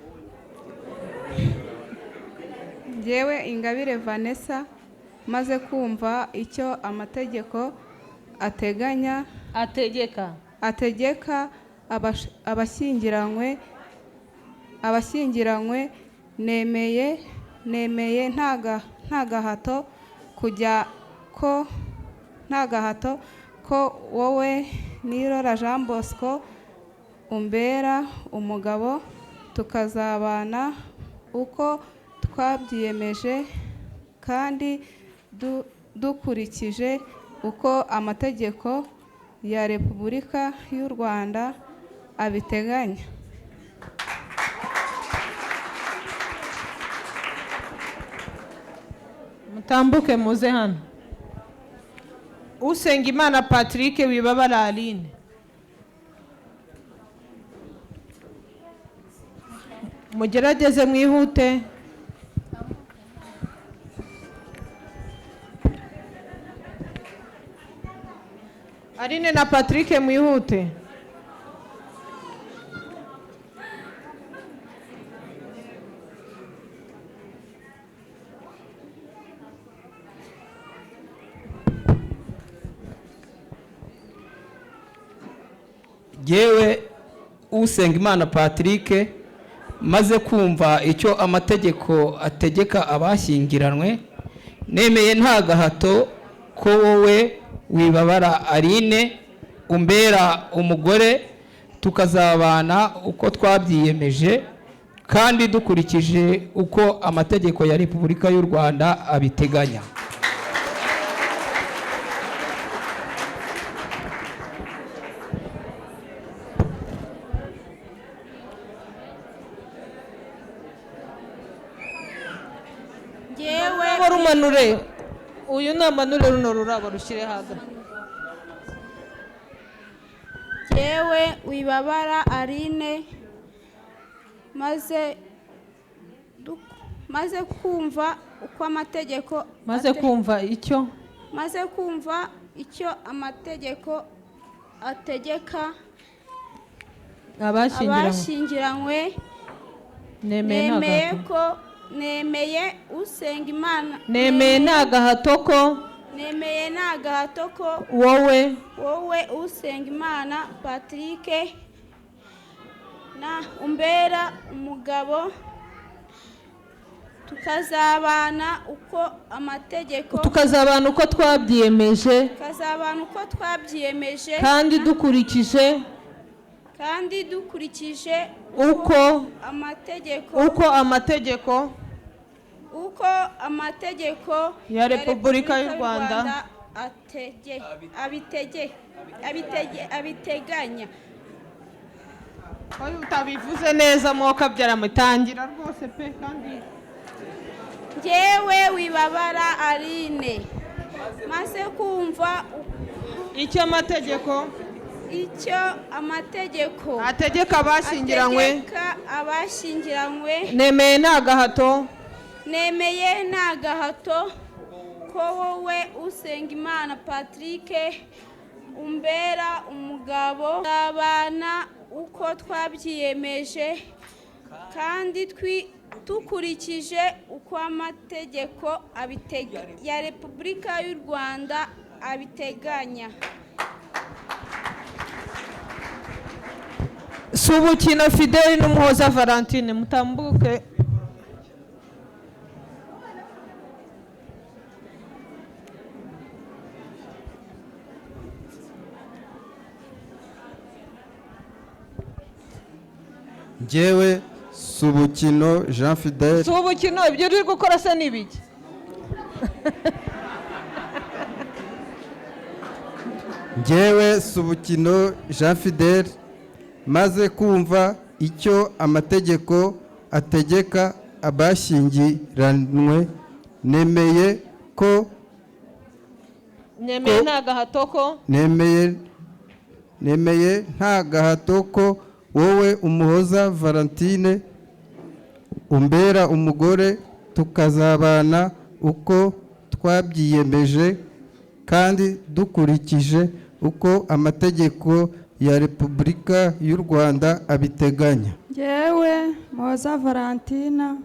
[SPEAKER 4] njyewe Ingabire Vanessa maze kumva icyo amategeko ategeka abashyingiranywe nemeye nta gahato ko wowe Nirora Jean Bosco umbera umugabo tukazabana uko twabyiyemeje kandi dukurikije uko amategeko ya Repubulika y'u Rwanda abiteganya.
[SPEAKER 6] Mutambuke muze hano. Usengimana Patrick Wibabara Aline. Mugerageze mwihute. Aline na Patrick mwihute.
[SPEAKER 8] Yewe Usengimana Patrick maze kumva icyo amategeko ategeka abashyingiranwe nemeye nta gahato ko wowe Wibabara Aline umbera umugore tukazabana uko twabyiyemeje kandi dukurikije uko amategeko ya Repubulika y'u Rwanda abiteganya.
[SPEAKER 6] Rumanure uyu namanure runo rurabo rushire haga.
[SPEAKER 9] Yewe Wibabara Aline maze kumva uko amategeko amategeko ategeka abashyingiranywe nemeye Usengimana
[SPEAKER 6] nemeye nta gahato ko wowe
[SPEAKER 9] Usengimana Patrick na umbera umugabo tukazabana uko twabyiyemeje kandi dukurikije uko amategeko
[SPEAKER 6] ya Repubulika y'u Rwanda
[SPEAKER 9] abiteganya.
[SPEAKER 6] Oya utabivuze neza mwoka byaramutangira rwose pe kandi
[SPEAKER 9] njyewe Wibabara Aline maze kumva
[SPEAKER 6] icyo amategeko
[SPEAKER 9] ategeka
[SPEAKER 6] abashyingiranywe nemeye nta gahato
[SPEAKER 9] ko wowe Usengimana Patrick umbera umugabo abana uko twabyiyemeje kandi dukurikije uko amategeko ya Repubulika y'u Rwanda abiteganya.
[SPEAKER 6] Subukino Fidel n'Umuhoza Valentine mutambuke.
[SPEAKER 3] Njyewe Subukino Jean Fidel.
[SPEAKER 6] Subukino ibyo uri gukora se nibiki?
[SPEAKER 3] Njyewe Subukino Jean Fidel maze kumva icyo amategeko ategeka abashyingiranywe nemeye
[SPEAKER 6] nta gahato ko
[SPEAKER 3] nemeye nta gahato ko wowe Umuhoza Valentine umbera umugore, tukazabana uko twabyiyemeje kandi dukurikije uko amategeko ya Repubulika y'u Rwanda abiteganya.
[SPEAKER 10] Njyewe Muhoza Valentina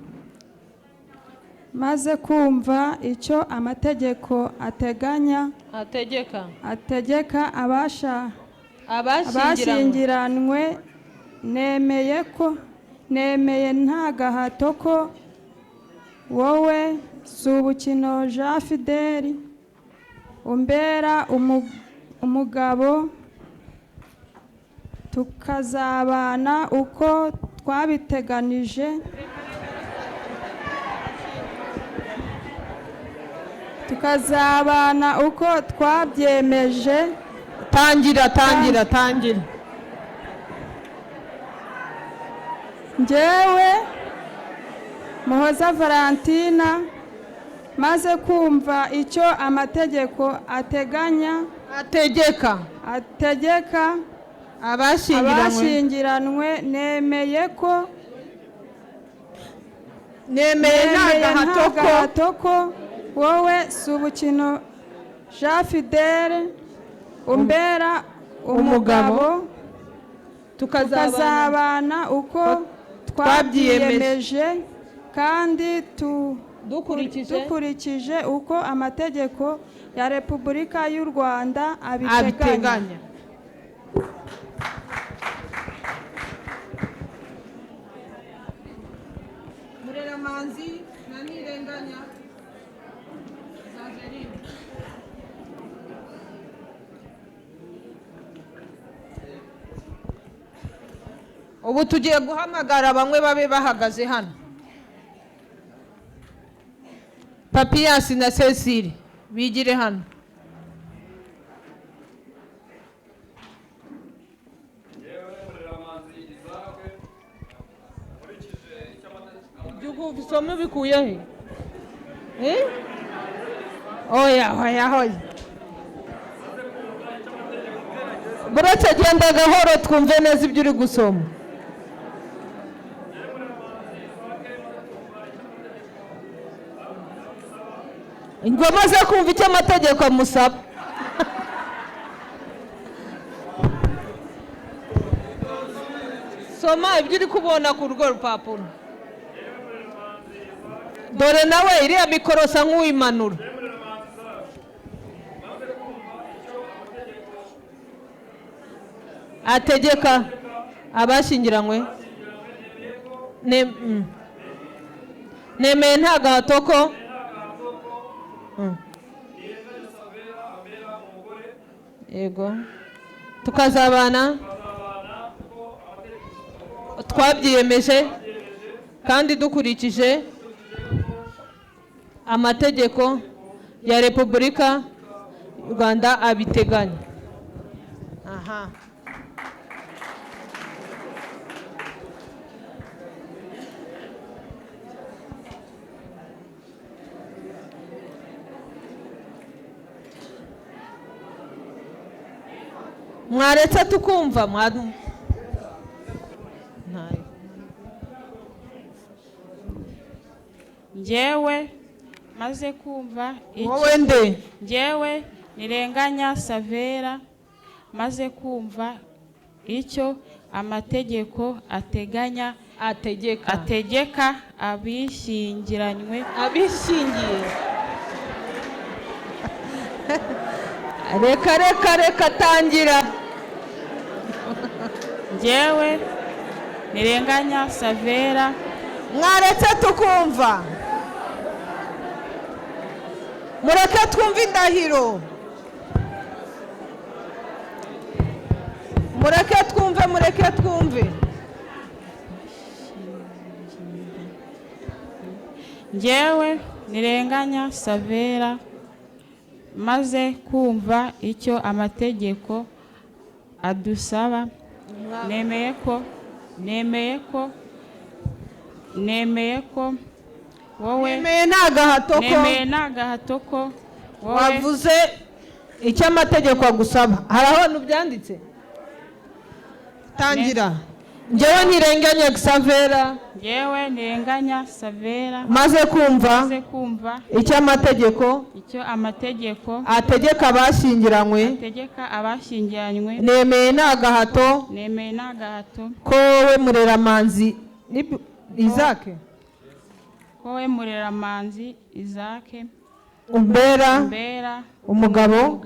[SPEAKER 10] maze kumva icyo amategeko ategeka abashyingiranywe, nemeye nta gahato ko wowe Subukino Jean Fidèle umbera umugabo, tukazabana uko twabiteganije twabyemeje.
[SPEAKER 6] Tangira.
[SPEAKER 10] Njyewe Muhoza Valentina maze kumva icyo amategeko ategeka abashyingiranywe, nemeye nta gahato ko wowe Subukino Jean Fidèle umbera umugabo, tukazabana uko twabyiyemeje kandi dukurikije uko amategeko ya Repubulika y'u Rwanda abiteganya.
[SPEAKER 6] Mureramanzi na Nirenganya Zangerine. Ubu tugiye guhamagara bamwe babe bahagaze hano. Papiyasi na Cecile bigire hano. Jugu bisomwe bikuye he? Oya. Buretse genda gahoro twumve neza ibyo uri gusoma. Ingoma ze kumva icyo amategeko amusaba. Soma ibyo uri kubona ku rugo rupapuro. Dore nawe iriya mikorosa nk'uwimanura. Ategeka abashyingiranywe, nemeye nta gahato ko yego tukazabana twabyiyemeje kandi dukurikije amategeko ya Repubulika y'u Rwanda abiteganya. Aha. Mwaretse tukumva
[SPEAKER 11] Njyewe maze kumva
[SPEAKER 6] wowe nde?
[SPEAKER 11] Njyewe Nirenganya Savera maze kumva icyo amategeko ategeka abishyingiranywe. Reka tangira. Njyewe Nirenganya Savera.
[SPEAKER 6] Mwaretse tukumva. Mureke twumve indahiro. Mureke twumve.
[SPEAKER 11] Njyewe Nirenganya Savera maze kumva icyo amategeko adusaba, nemeye ko wowe
[SPEAKER 6] nta gahato ko wavuze icyo amategeko agusaba. Hari ahantu byanditse? Tangira.
[SPEAKER 12] njyewe ntirenganya Xavera
[SPEAKER 11] njyewe ntirenganya Savera
[SPEAKER 12] maze kumva icyo amategeko ategeka abashyingiranywe nemeye nta gahato ko wowe Mureramanzi Isaac umbera umugabo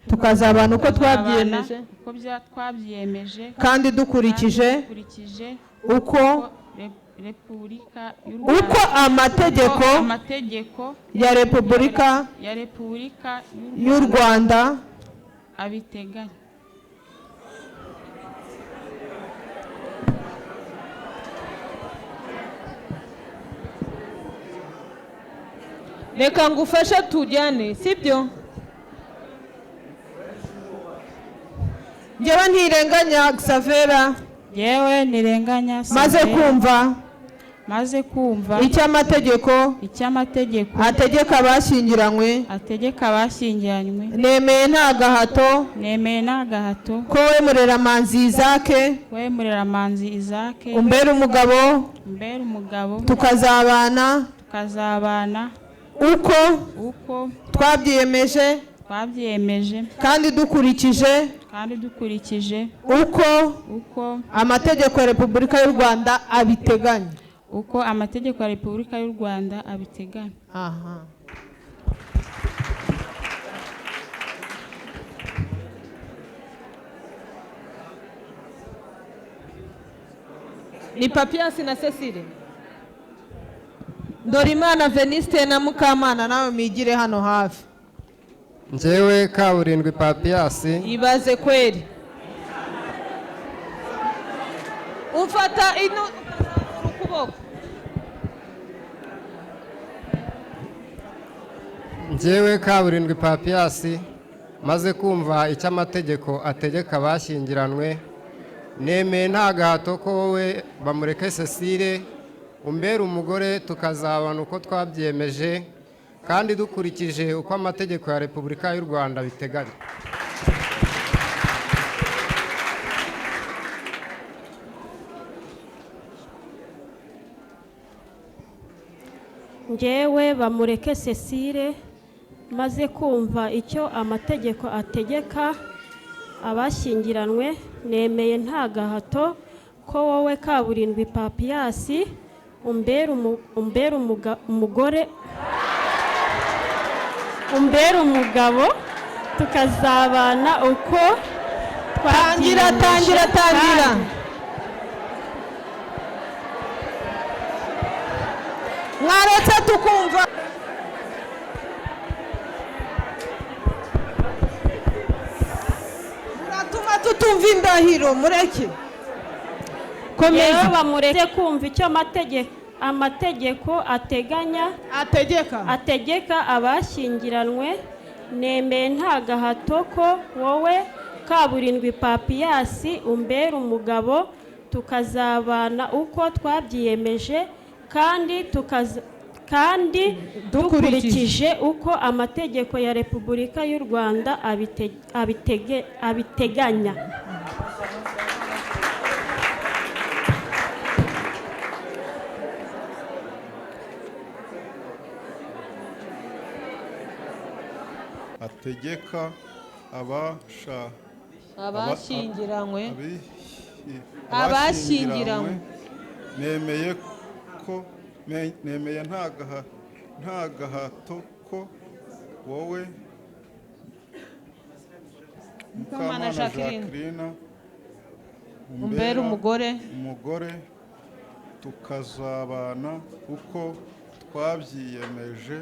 [SPEAKER 12] tukazabana uko twabyiyemeje kandi dukurikije uko amategeko ya Repubulika y'u Rwanda
[SPEAKER 11] abiteganya.
[SPEAKER 12] reka ngufashe tujyane sibyo njyewe ntirenganya Xavera
[SPEAKER 11] njyewe ntirenganya
[SPEAKER 12] maze kumva icyo amategeko ategeka abashyingiranywe nemeye nta gahato ko wowe Mureramanzi Isaac umbera umugabo tukazabana uko twabyiyemeje kandi dukurikije uko amategeko ya Repubulika y'u Rwanda abiteganya. Aha. Ni Papias na Cecile. Dorimana Veniste na Mukamana nawe migire hano hafi.
[SPEAKER 13] Njyewe Kaburindwi Papias.
[SPEAKER 12] Ibaze kweli. Ufata ino ukuboko.
[SPEAKER 13] Njyewe Kaburindwi Papias maze kumva icyo amategeko ategeka abashyingiranywe nemeye nta gahato ko wowe Bamureke Cecile umbera umugore tukazabana uko twabyiyemeje kandi dukurikije uko amategeko ya Repubulika y'u Rwanda biteganya.
[SPEAKER 14] Njyewe Bamureke Cecile maze kumva icyo amategeko ategeka abashyingiranywe nemeye nta gahato ko wowe Kaburindwi Papias umbera umugabo tukazabana uko
[SPEAKER 12] tangira mwaretse tukumva muratuma tutumva indahiro mureke
[SPEAKER 14] komeza Bamureke kumva icyo amategeko ategeka abashyingiranywe nemeye nta gahato ko wowe Kaburindwi Papias umbera umugabo tukazabana uko twabyiyemeje kandi dukurikije uko amategeko ya Repubulika y'u Rwanda abiteganya.
[SPEAKER 15] ategeka
[SPEAKER 12] abashyingiranywe
[SPEAKER 15] nemeye nta gahato ko wowe Mukamana Jacqueline
[SPEAKER 12] umbera umugore
[SPEAKER 15] tukazabana uko twabyiyemeje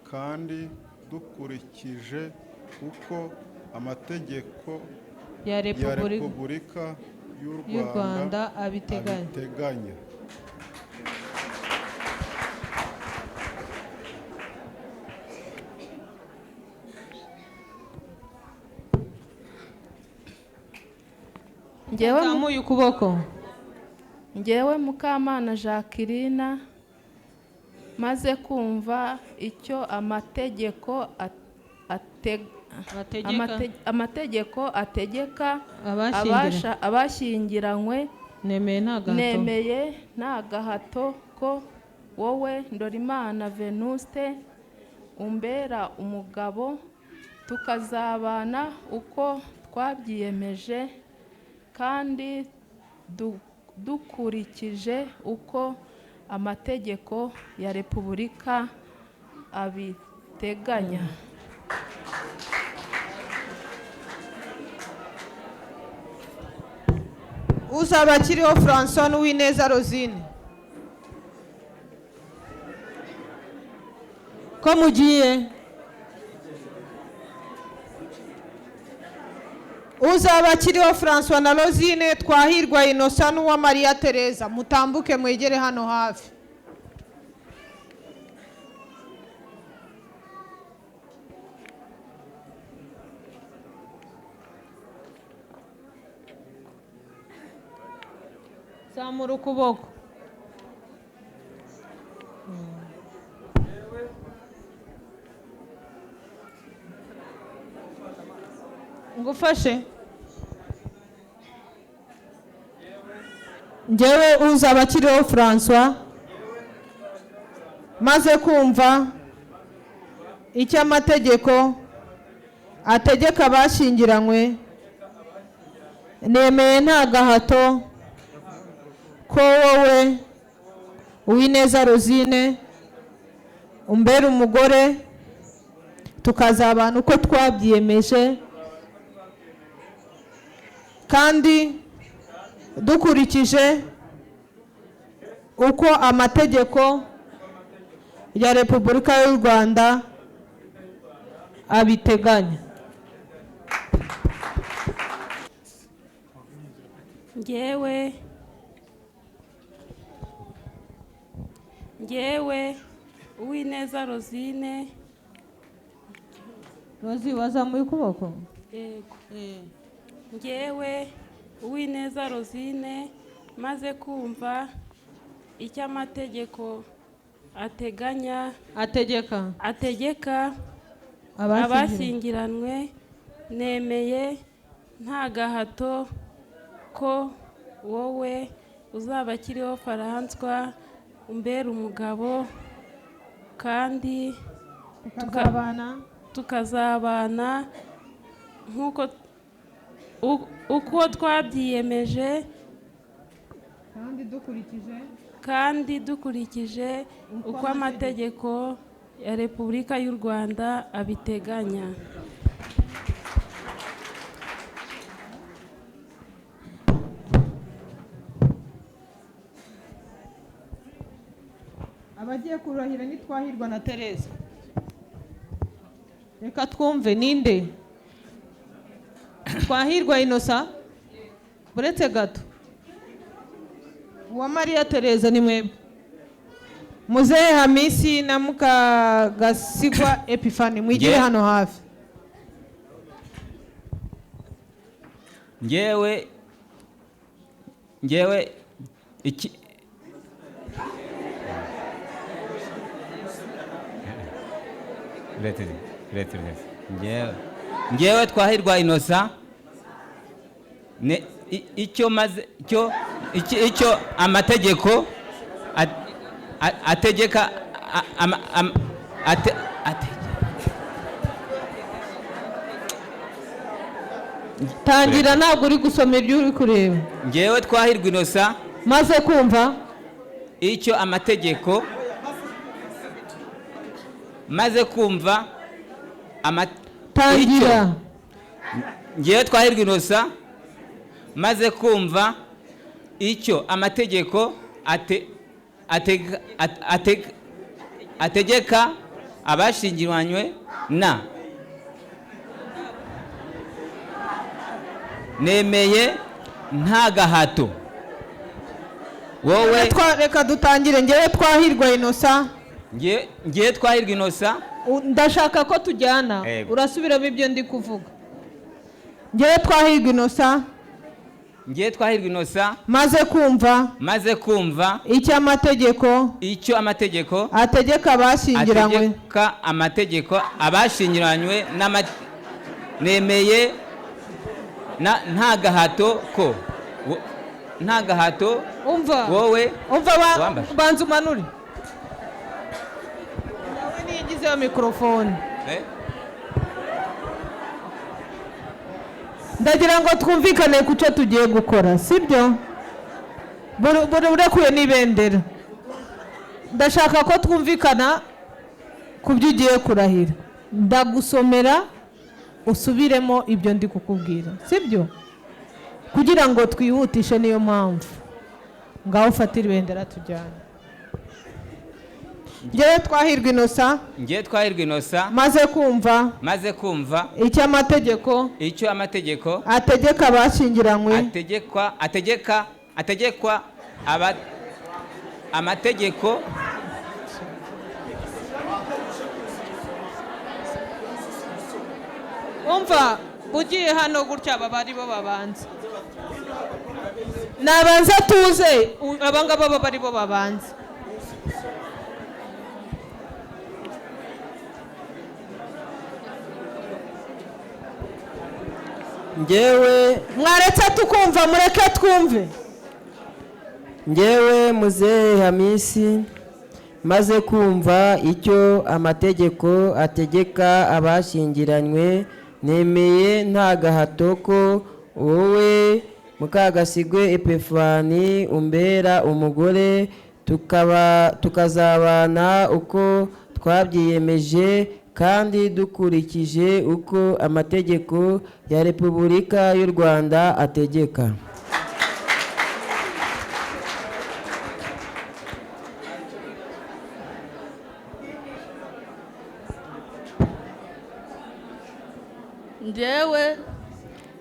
[SPEAKER 15] kandi dukurikije uko amategeko ya Repubulika y'u Rwanda abiteganya.
[SPEAKER 4] Njyewe Mukamana Jacqueline maze kumva icyo amategeko amategeko ategeka
[SPEAKER 6] abashyingiranywe
[SPEAKER 4] nemeye nta gahato ko wowe Ndorimana Venuste umbera umugabo tukazabana uko twabyiyemeje kandi dukurikije uko amategeko ya Repubulika abiteganya.
[SPEAKER 6] uzaba akiriho François Uwineza Rosine. Ko mugiye uzaba akiriho François na Rosine, Twahirwa Innocent n'uwa Maria Teresa, mutambuke mwegere hano hafi. Zamura ukuboko. Ngufashe. Njyewe uzaba akiriho François maze kumva icyo amategeko ategeka abashyingiranywe, nemeye nta gahato ko wowe Uwineza Rosine umbera umugore tukazabana uko twabyiyemeje kandi dukurikije uko amategeko ya Repubulika y'u Rwanda abiteganya.
[SPEAKER 5] Njyewe Uwineza Rosine.
[SPEAKER 6] Rosi wazamuye ukuboko?
[SPEAKER 5] Yego. Njyewe Uwineza Rosine maze kumva icyo amategeko ategeka abashyingiranywe, nemeye nta gahato ko wowe uzaba akiriho François umbera umugabo kandi tukazabana nk'uko uko twabyiyemeje kandi dukurikije uko amategeko ya Repubulika y'u Rwanda abiteganya.
[SPEAKER 6] Abagiye kurahira ni Twahirwa na Teresa. Reka twumve ninde. Twahirwa Innocent, buretse gato. Uwa Maria Teresa ni mwebwe. Muzehe Hamisi na Mukagasigwa Epifani, mwigire hano hafi.
[SPEAKER 1] Njyewe iki njyewe Twahirwa Innocent icyo amategeko ategeka
[SPEAKER 6] tangira ntabwo uri gusoma ibyo uri kureba.
[SPEAKER 1] Njyewe Twahirwa Innocent
[SPEAKER 6] maze kumva
[SPEAKER 1] icyo amategeko
[SPEAKER 6] tangira.
[SPEAKER 1] Njyewe Twahirwa Innocent maze kumva icyo amategeko ategeka abashyingiranywe na, nemeye nta gahato wowe.
[SPEAKER 6] Reka dutangire. Njyewe Twahirwa Innocent.
[SPEAKER 1] Njyewe Twahirwa Innocent.
[SPEAKER 6] Ndashaka ko tujyana. Urasubiramo ibyo ndi kuvuga. Njyewe Twahirwa Innocent
[SPEAKER 1] ngiye Twahirwa Innocent
[SPEAKER 12] maze kumva icyo amategeko ategeka
[SPEAKER 1] abashyingiranywe nemeye nta gahato ko wowe
[SPEAKER 6] banza umanure nawe niyigizeho mikorofone ndagira ngo twumvikane ku cyo tugiye gukora sibyo burekuye n'ibendera ndashaka ko twumvikana ku byo ugiye kurahira ndagusomera usubiremo ibyo ndi kukubwira sibyo kugira ngo twihutishe niyo mpamvu ngaho ufatire ibendera tujyane ngewe Twahirwa Innocent maze kumva icyo amategeko ategeka abashyingiranywe
[SPEAKER 1] ategekwa amategeko
[SPEAKER 6] umva ugiye hano gutya aba ari bo babanza nabanza tuze abangaba baba ari bo babanza
[SPEAKER 12] ngewe mwaretse tukumva mureke twumve ngewe Muzehe Hamisi maze kumva icyo amategeko ategeka abashyingiranywe nemeye nta gahato ko wowe Mukagasigwe Epifani umbera umugore tukazabana uko twabyiyemeje kandi dukurikije uko amategeko ya Repubulika y'u Rwanda ategeka.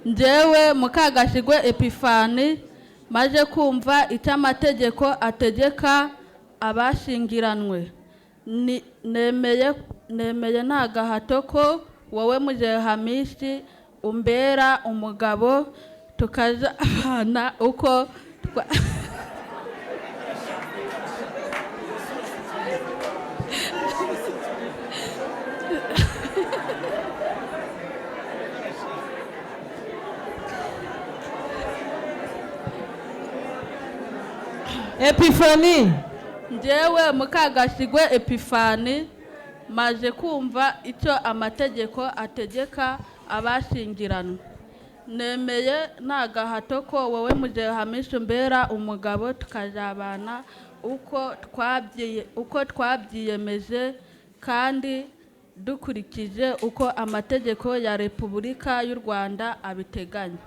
[SPEAKER 16] Njyewe Mukagasigwe Epifani maze kumva icyo amategeko ategeka abashyingiranywe nemeye nta gahato ko wowe Muzehe Hamisi umbera umugabo tukazabana uko
[SPEAKER 6] Epifani
[SPEAKER 16] njyewe Mukagasigwe Epifani maze kumva icyo amategeko ategeka abashyingiranywe nemeye nta gahato ko wowe Muzehe Hamisi umbera umugabo tukazabana uko twabyiyemeje kandi dukurikije uko amategeko ya Repubulika y'u Rwanda abiteganya.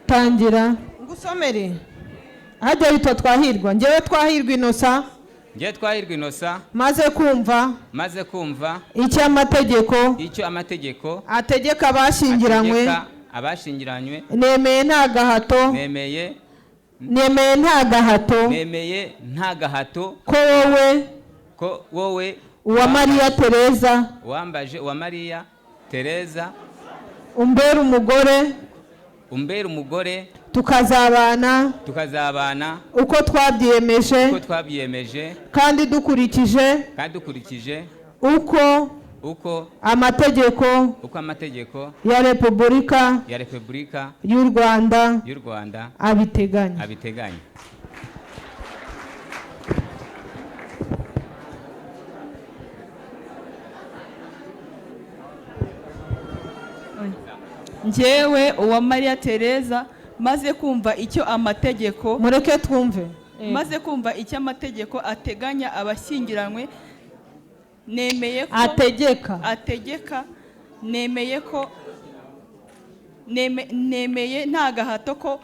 [SPEAKER 6] tangira ngusomere hajya yitwa Twahirwa njyewe Twahirwa
[SPEAKER 1] Innocent
[SPEAKER 6] maze kumva
[SPEAKER 1] icyo amategeko
[SPEAKER 6] ategeka abashyingiranywe nemeye nta gahato
[SPEAKER 1] ko wowe
[SPEAKER 6] Uwamariya
[SPEAKER 1] Tereza
[SPEAKER 6] umbera
[SPEAKER 1] umugore
[SPEAKER 6] tukazabana uko twabyiyemeje kandi dukurikije uko amategeko ya Repubulika y'u Rwanda abiteganya.
[SPEAKER 17] njyewe Uwamariya Tereza maze kumva icyo amategeko
[SPEAKER 6] mureke twumve
[SPEAKER 17] maze kumva icyo amategeko ateganya abashyingiranywe nemeye ko ategeka nemeye nta gahato ko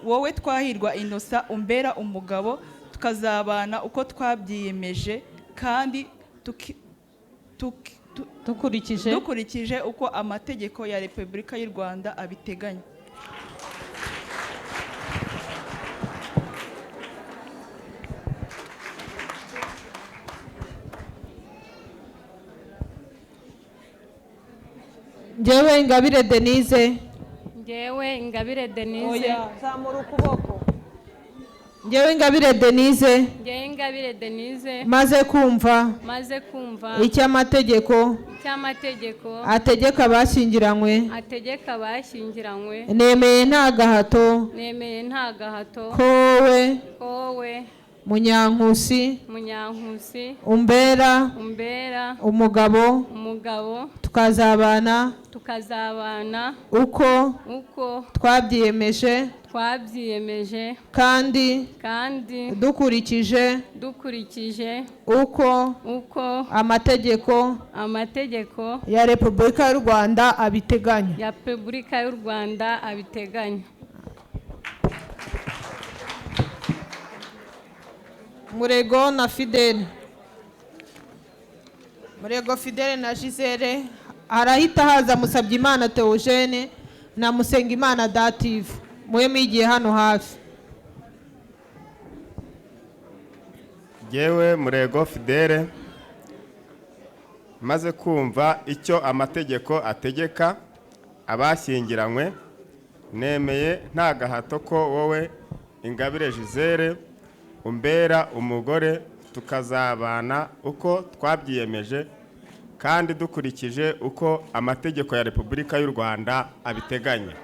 [SPEAKER 17] wowe Twahirwa Innocent umbera umugabo tukazabana uko twabyiyemeje kandi dukurikije uko amategeko ya Repubulika y'u Rwanda abiteganya.
[SPEAKER 12] Njyewe Ingabire Denise.
[SPEAKER 18] Njyewe Ingabire Denise.
[SPEAKER 12] Oya, zamura ukuboko. Njyewe Ingabire Denise.
[SPEAKER 18] Njyewe Ingabire Denise.
[SPEAKER 12] Maze kumva icyo amategeko ategeka abashyingiranywe nemeye nta gahato ko wowe Munyankusi umbera umugabo tukazabana uko twabyiyemeje kandi dukurikije uko amategeko ya Repubulika y'u Rwanda abiteganya. Murego na Fidele. Murego Fidele na Gisele. Arahita haza Musabyimana Theogene na Musengimana Dative. Mwe mwigiye hano hafi.
[SPEAKER 19] Yewe Murego Fidele maze kumva icyo amategeko ategeka abashyingiranywe nemeye nta gahato ko wowe Ingabire Gisele umbera umugore tukazabana uko twabyiyemeje kandi dukurikije uko amategeko ya Repubulika y'u Rwanda abiteganya.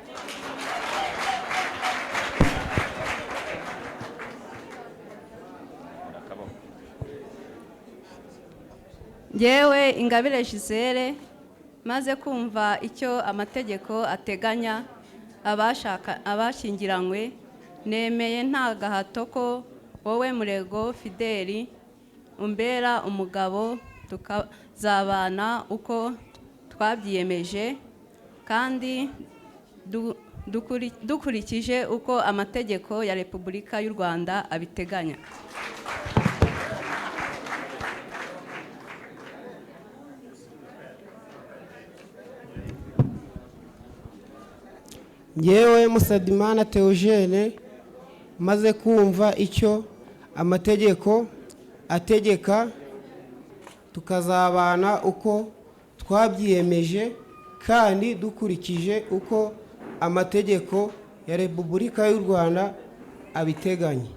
[SPEAKER 20] Njyewe Ingabire Gisele maze kumva icyo amategeko ateganya abashyingiranywe nemeye nta gahato ko wowe Murego Fidele umbera umugabo tukazabana uko twabyiyemeje kandi dukurikije uko amategeko ya Repubulika y'u Rwanda abiteganya.
[SPEAKER 7] Njyewe Musabyimana Theogene maze kumva icyo amategeko ategeka tukazabana uko twabyiyemeje kandi dukurikije uko amategeko ya Repubulika y'u Rwanda abiteganya.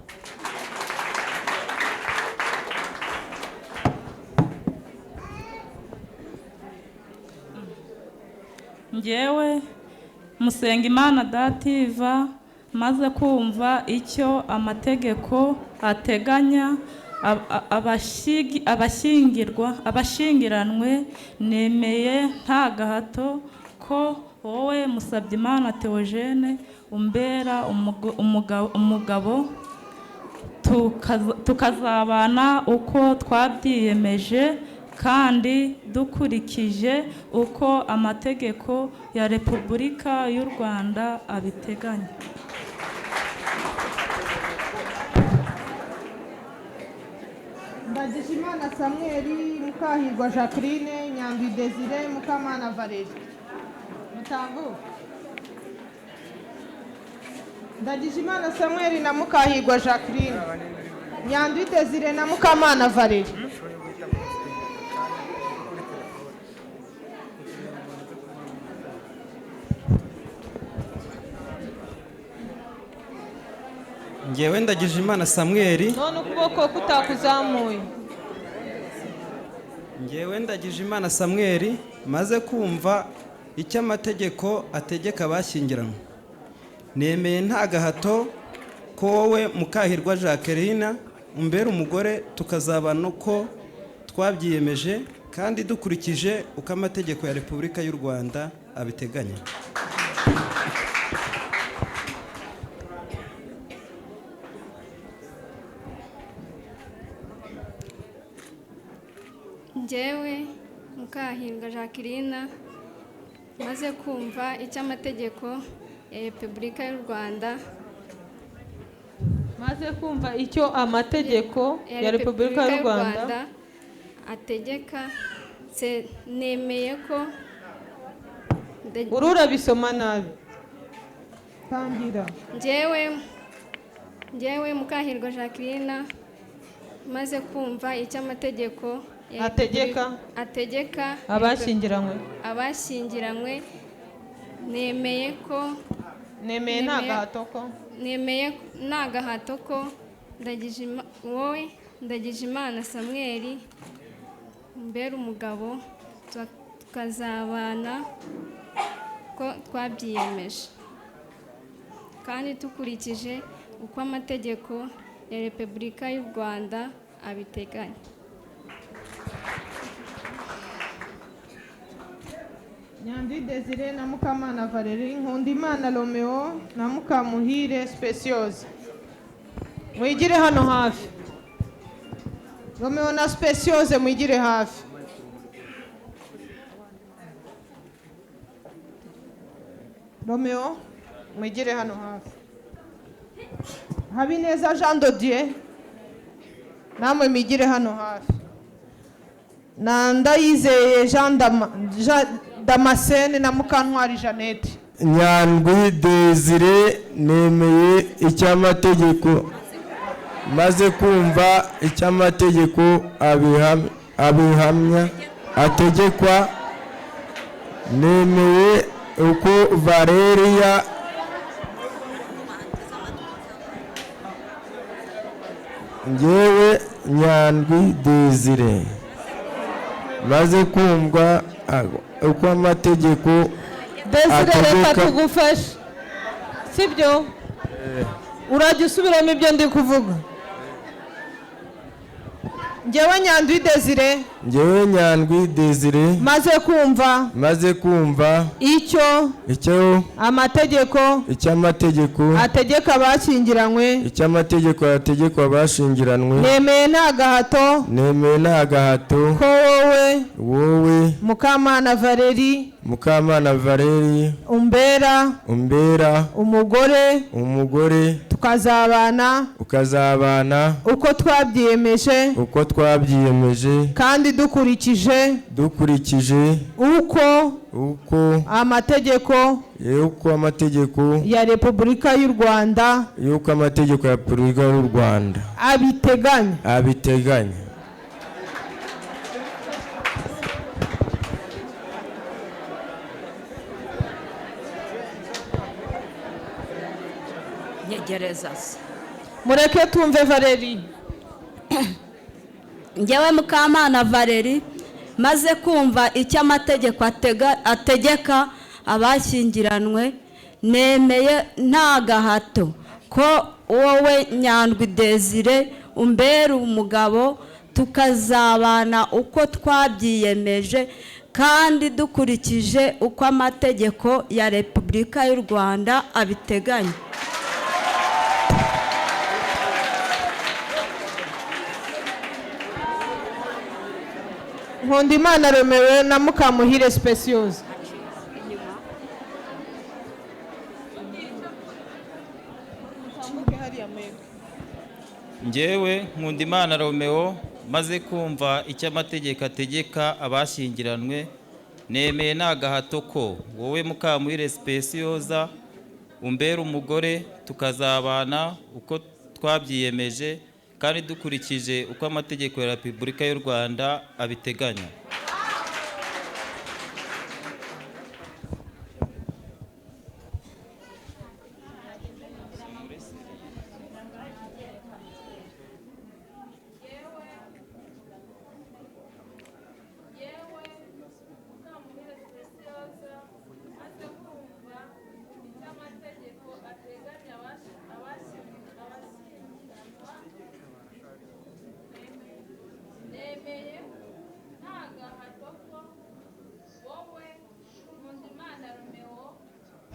[SPEAKER 21] Njyewe Musengimana Dative maze kumva icyo amategeko ateganya abashyingiranwe nemeye nta gahato ko wowe Musabyimana Theogene umbera umugabo tukazabana uko twabyiyemeje kandi dukurikije uko amategeko ya Repubulika y'u Rwanda abiteganya.
[SPEAKER 12] Ndagijimana Samuel, Mukahirwa Jacqueline, Nyandwi Desire, Mukamana Valerie. Mutambu. Ndagijimana Samuel na Mukahirwa Jacqueline, Nyandwi Desire na Mukamana Valerie.
[SPEAKER 3] Njyewe Ndagijimana Samuel.
[SPEAKER 12] None ukuboko kutakuzamuye.
[SPEAKER 3] Njyewe Ndagijimana Samuel maze kumva icyo amategeko ategeka abashyingiranywe nemeye nta gahato ko wowe Mukahirwa Jacqueline umbera umugore tukazabana uko twabyiyemeje kandi dukurikije uko amategeko ya Repubulika y'u Rwanda abiteganya.
[SPEAKER 22] Njyewe Mukahirwa Jacqueline maze kumva icyo amategeko ya Repubulika y'u Rwanda
[SPEAKER 12] maze kumva icyo amategeko ya Repubulika y'u Rwanda
[SPEAKER 22] ategeka, nemeye ko
[SPEAKER 12] urura bisoma nabi. Tangira.
[SPEAKER 22] Njyewe Mukahirwa Jacqueline maze kumva icyo amategeko ategeka abashyingiranywe, nemeye nta gahato ko Ndagijimana Samuel umbera umugabo, tukazabana ko twabyiyemeje kandi dukurikije uko amategeko ya Repubulika y'u Rwanda abiteganya.
[SPEAKER 12] Nyandwi Desire na Mukamana Valerie, Nkundimana Romeo na Mukamuhire Speciose. Mwigire hano hafi. Romeo na Speciose mwigire hafi. Romeo mwigire hano hafi. Habineza Jean Dodier namwe mwigire hano hafi. Na Ndayizeye Jean Damascene na Mukantwari Jeannette.
[SPEAKER 2] Nyandwi Desire, nemeye icy'amategeko maze kumva icy'amategeko abihamya ategekwa, nemeye uko Valeria njyewe Nyandwi Desire maze kumva uko amategeko
[SPEAKER 12] Desire, reka tugufashe, sibyo? Urajya usubiramo ibyo ndi kuvuga. Njyewe Nyandwi Desire maze kumva icyo amategeko ategeka abashyingiranywe, nemeye nta gahato ko wowe Mukamana Valerie umbera umugore, tukazabana uko twabyiyemeje kandi dukurikije uko amategeko ya Repubulika y'u Rwanda abiteganya.
[SPEAKER 8] Nyegereza.
[SPEAKER 12] Mureke tumve Valerie.
[SPEAKER 8] Njyewe Mukamana Valerie maze kumva icyo amategeko ategeka abashyingiranywe, nemeye nta gahato ko wowe Nyandwi Desire umbera umugabo, tukazabana uko twabyiyemeje kandi dukurikije uko amategeko ya Repubulika y'u Rwanda abiteganya.
[SPEAKER 12] Nkundimana Romeo na Mukamuhire Speciose.
[SPEAKER 1] Njyewe Nkundimana Romeo maze kumva icyo amategeko ategeka abashyingiranywe, nemeye nta gahato ko wowe Mukamuhire Speciose umbera umugore, tukazabana uko twabyiyemeje kandi dukurikije uko amategeko ya Repubulika y'u Rwanda abiteganya.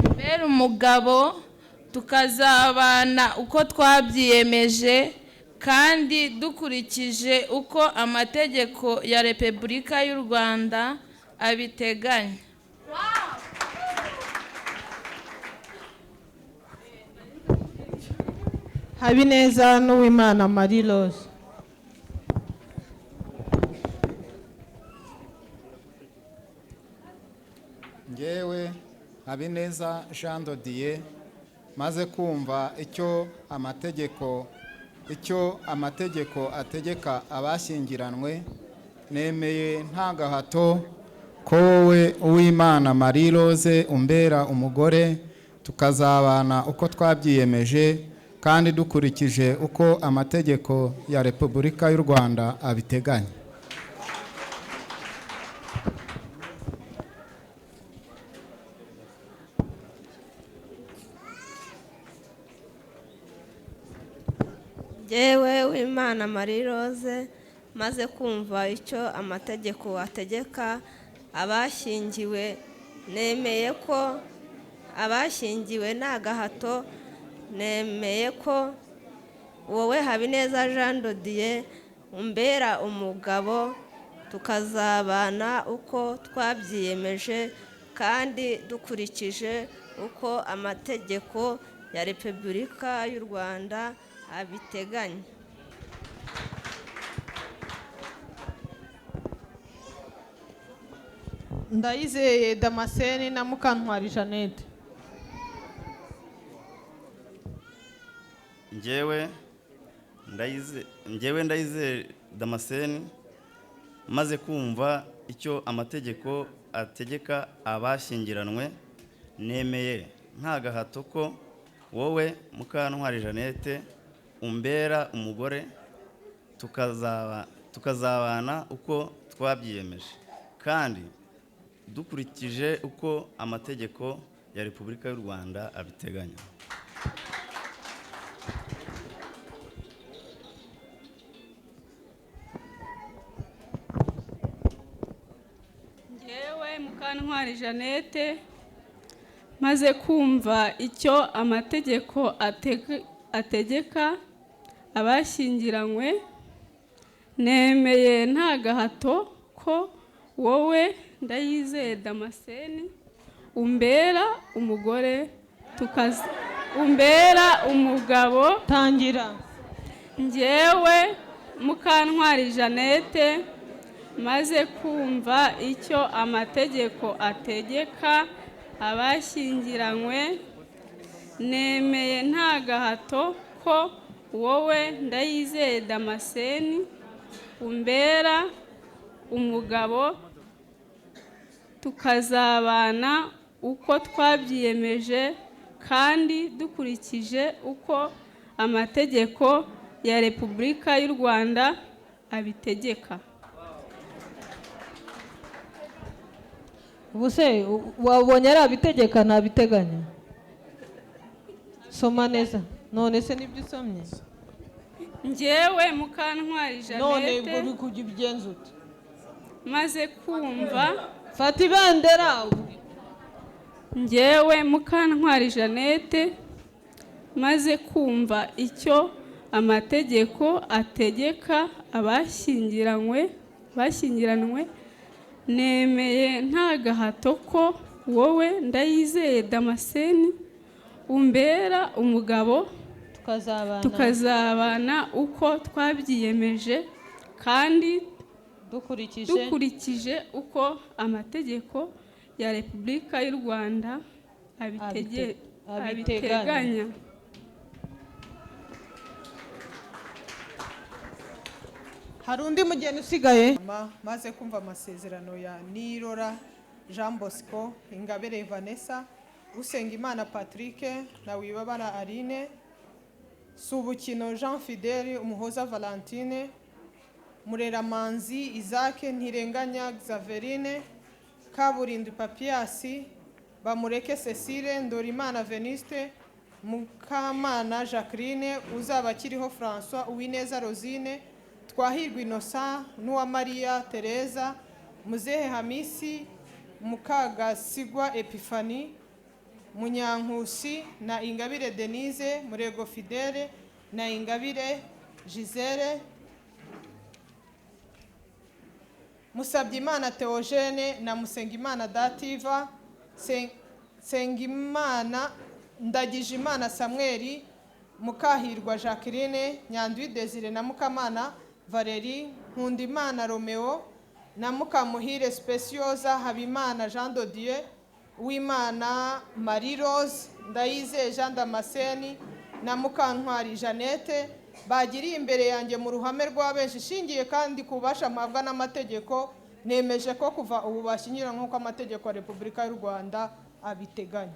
[SPEAKER 4] Umbera umugabo, tukazabana uko twabyiyemeje kandi dukurikije uko amategeko ya Repubulika y'u Rwanda abiteganya.
[SPEAKER 12] Habineza n'Uwimana Marie Rose.
[SPEAKER 9] Ngewe Habineza Jean Dodier maze kumva icyo amategeko ategeka abashyingiranwe, nemeye nta gahato ko wowe Uwimana Marie Rose umbera umugore, tukazabana uko twabyiyemeje kandi dukurikije uko amategeko ya Repubulika y'u Rwanda abiteganya.
[SPEAKER 10] Yewe Uwimana Marie Rose maze kumva icyo amategeko ategeka abashyingiwe, nemeye ko abashyingiwe nta gahato, nemeye ko wowe Habineza Jean Dodier umbera umugabo, tukazabana uko twabyiyemeje kandi dukurikije uko amategeko ya Repubulika y'u Rwanda abiteganya.
[SPEAKER 12] Ndayizeye Damascene na Mukantwari Jeannette.
[SPEAKER 23] Njyewe Ndayizeye Damascene maze kumva icyo amategeko ategeka abashyingiranwe, nemeye nta gahato ko wowe Mukantwari Jeannette umbera umugore, tukazabana uko twabyiyemeje kandi dukurikije uko amategeko ya Repubulika y'u Rwanda abiteganya.
[SPEAKER 5] Ngewe Mukantwari Jeannette maze kumva icyo amategeko ategeka abashyingiranywe, nemeye nta gahato ko wowe Ndayizeye Damascene umbera umugore, umbera umugabo.
[SPEAKER 12] Tangira.
[SPEAKER 5] Ngewe Mukantwari Jeannette maze kumva icyo amategeko ategeka abashyingiranywe, nemeye nta gahato ko wowe Ndayizeye Damascene umbera umugabo, tukazabana uko twabyiyemeje kandi dukurikije uko amategeko ya Repubulika y'u Rwanda abitegeka.
[SPEAKER 12] Ubuse wabonye ari abitegeka ntabiteganya? Soma neza. None se nibyo usomye?
[SPEAKER 5] Ngewe Mukantwari Jeannette
[SPEAKER 12] none uri kujya ubigenza ute?
[SPEAKER 5] maze kumva
[SPEAKER 12] fata ibendera.
[SPEAKER 5] Ngewe Mukantwari Jeannette maze kumva icyo amategeko ategeka abashyingiranwe, nemeye nta gahato ko wowe Ndayizeye Damascene umbera umugabo, tukazabana uko twabyiyemeje kandi dukurikije uko amategeko ya Repubulika y'u Rwanda abiteganya.
[SPEAKER 12] Hari undi mugeni usigaye? Maze kumva amasezerano ya Nirora Jean Bosco, Ingabire Vanessa, Usengimana Patrick na Wibabara Aline, Subukino Jean Fidèle, Umuhoza Valentine, Mureramanzi Isaac, Ntirenganya Xaverine, Kaburindi Papiasi, Bamureke Cecile, Ndorimana Veniste, Mukamana Jacqueline, Uzabakiriho François, Uwineza Rosine, Twahirwa Innocent, Nuwamariya Teresa, Muzehe Hamisi, Mukagasigwa Epiphanie, Munyankusi na Ingabire Denise, Murego Fidèle na Ingabire Gisele, Musabyimana Theogene na Musengimana Dativa, Sengimana Ndagijimana Samuel, Mukahirwa Jacqueline, Nyandwi Desire na Mukamana Valerie, Nkundimana Romeo na Mukamuhire Speciosa, Habimana Jean de Dieu, Uwimana Marie Rose, Ndayizeye Jean Damascene na Mukantwari Jeannette bagiriye imbere yanjye mu ruhame rw'abenshi ishingiye kandi ku bubasha mpabwa n'amategeko, nemeje ko kuva ubu bashyingira nk'uko amategeko ya Repubulika y'u Rwanda abiteganya.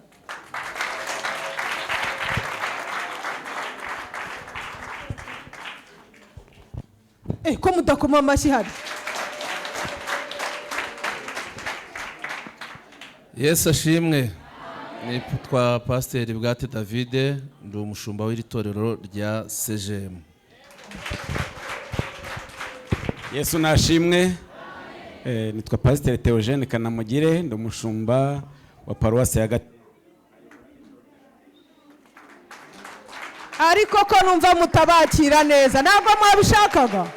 [SPEAKER 12] Ko mudakoma amashyi hari?
[SPEAKER 11] Yesu ashimwe. Nitwa Pasiteri Bwate David, ndi umushumba w'iri torero rya CGM.
[SPEAKER 13] Yesu nashimwe. Nitwa Pasiteri Theogene Kanamugire, ndi umushumba wa paruwasi ya Gatete.
[SPEAKER 12] Ariko ko numva mutabakira neza, ntabwo mwabishakaga.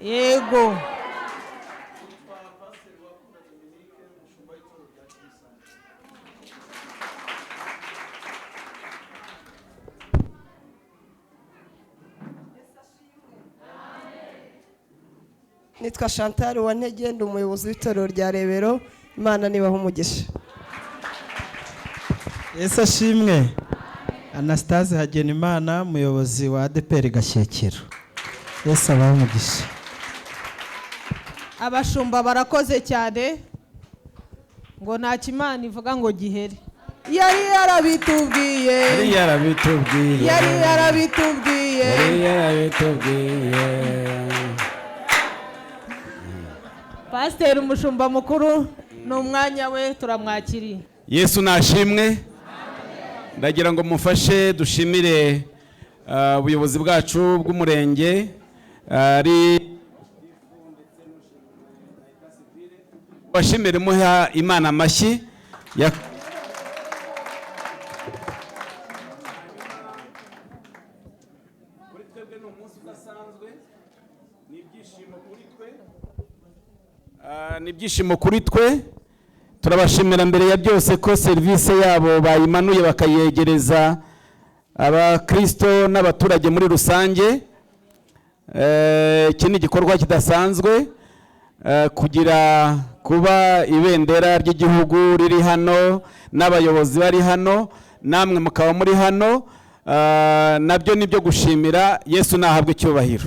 [SPEAKER 12] Yego.
[SPEAKER 14] Nitwa Chantal Uwantege, ndi umuyobozi w'itorero rya Rebero. Imana nibaha umugisha.
[SPEAKER 7] Yesu ashimwe. Anastase Hagenimana, umuyobozi wa ADPR Gashyekero. Yesu abaha umugisha.
[SPEAKER 12] Abashumba barakoze cyane ngo nta kimana ivuga ngo gihere. Yari yarabitubwiye. Pasiteri umushumba mukuru n'umwanya we turamwakiriye.
[SPEAKER 13] Yesu nashimwe. Ndagira ngo mufashe dushimire ubuyobozi bwacu bw'umurenge ari bashimire muha Imana amashyi ya kuri twebwe n'umunsi udasanzwe, ni ibyishimo kuri twe. Turabashimira mbere ya byose ko serivisi yabo bayimanuye bakayegereza abakristo n'abaturage muri rusange. Iki ni igikorwa kidasanzwe kuba ibendera ry'igihugu riri hano n'abayobozi bari hano namwe mukaba muri hano, nabyo nibyo gushimira. Yesu nahabwe icyubahiro.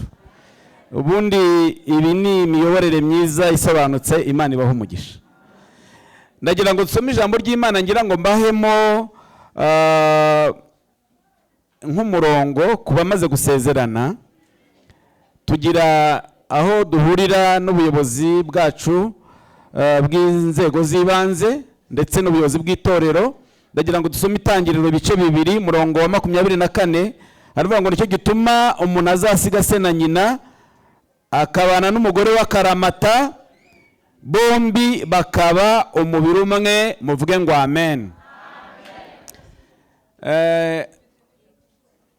[SPEAKER 13] Ubundi ibi ni imiyoborere myiza isobanutse. Imana ibaha umugisha. Ndagira ngo dusome ijambo ry'Imana, ngira ngo mbahemo nk'umurongo ku bamaze gusezerana. Tugira aho duhurira n'ubuyobozi bwacu bw'inzego z'ibanze ndetse n'ubuyobozi bw'itorero. Ndagira ngo dusome Itangiriro ibice 2 murongo wa 24. Haravuga ngo nicyo gituma umuntu azasiga se na nyina akabana n'umugore w'akaramata, bombi bakaba umubiri umwe. Muvuge ngo amen.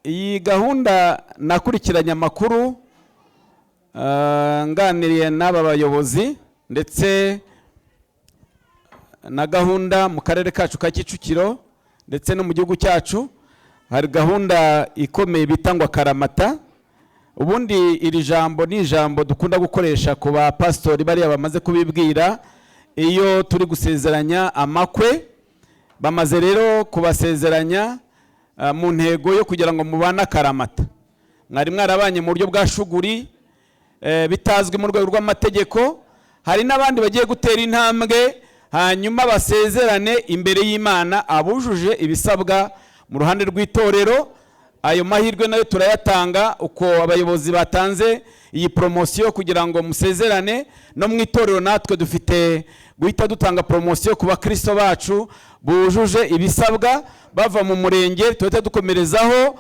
[SPEAKER 13] Iyi gahunda nakurikiranye amakuru nganiriye n'aba bayobozi ndetse na gahunda mu karere kacu ka Kicukiro ndetse no mu gihugu cyacu. Hari gahunda ikomeye bitangwa Karamata. Ubundi iri jambo ni ijambo dukunda gukoresha ku ba pastori bari bamaze kubibwira iyo turi gusezeranya amakwe. Bamaze rero kubasezeranya mu ntego yo kugira ngo mubane akaramata. Mwari mwarabanye mu buryo bwa shuguri bitazwi mu rwego rw'amategeko. Hari n'abandi bagiye gutera intambwe hanyuma basezerane imbere y'Imana abujuje ibisabwa mu ruhande rw'itorero. Ayo mahirwe nayo turayatanga uko abayobozi batanze iyi promosiyo kugira ngo musezerane no mu itorero. Natwe dufite guhita dutanga promosiyo ku bakristo bacu bujuje ibisabwa bava mu murenge. Tuhita dukomerezaho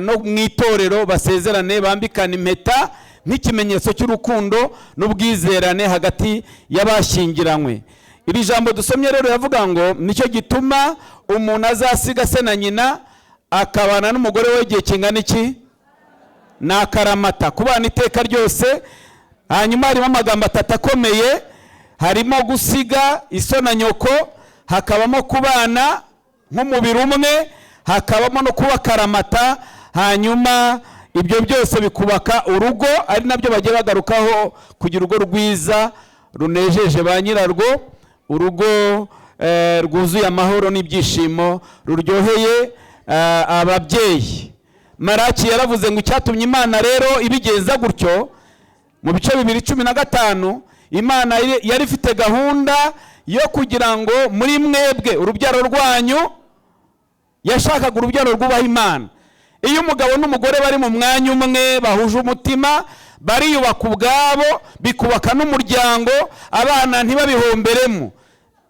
[SPEAKER 13] no mu itorero basezerane, bambikana impeta nk'ikimenyetso cy'urukundo n'ubwizerane hagati y'abashyingiranywe. Iri jambo dusomye rero yavuga ngo nicyo gituma umuntu azasiga se na nyina akabana n'umugore we igihe kingana iki? N'akaramata, kubana iteka ryose. Hanyuma harimo amagambo atatu akomeye. Harimo gusiga iso na nyoko, hakabamo kubana nk'umubiri umwe, hakabamo no kuba akaramata, hanyuma ibyo byose bikubaka urugo, ari nabyo bagiye bagarukaho, kugira urugo rwiza runejeje ba nyirarwo, urugo rwuzuye amahoro n'ibyishimo, ruryoheye ababyeyi. Maraki yaravuze ngo icyatumye Imana rero ibigenza gutyo, mu bice 2:15 Imana yari ifite gahunda yo kugira ngo muri mwebwe urubyaro rwanyu, yashakaga urubyaro rwubaha Imana. Iyo umugabo n'umugore bari mu mwanya umwe, bahuje umutima, bariyubaka ubwabo, bikubaka n'umuryango, abana ntibabihomberemo.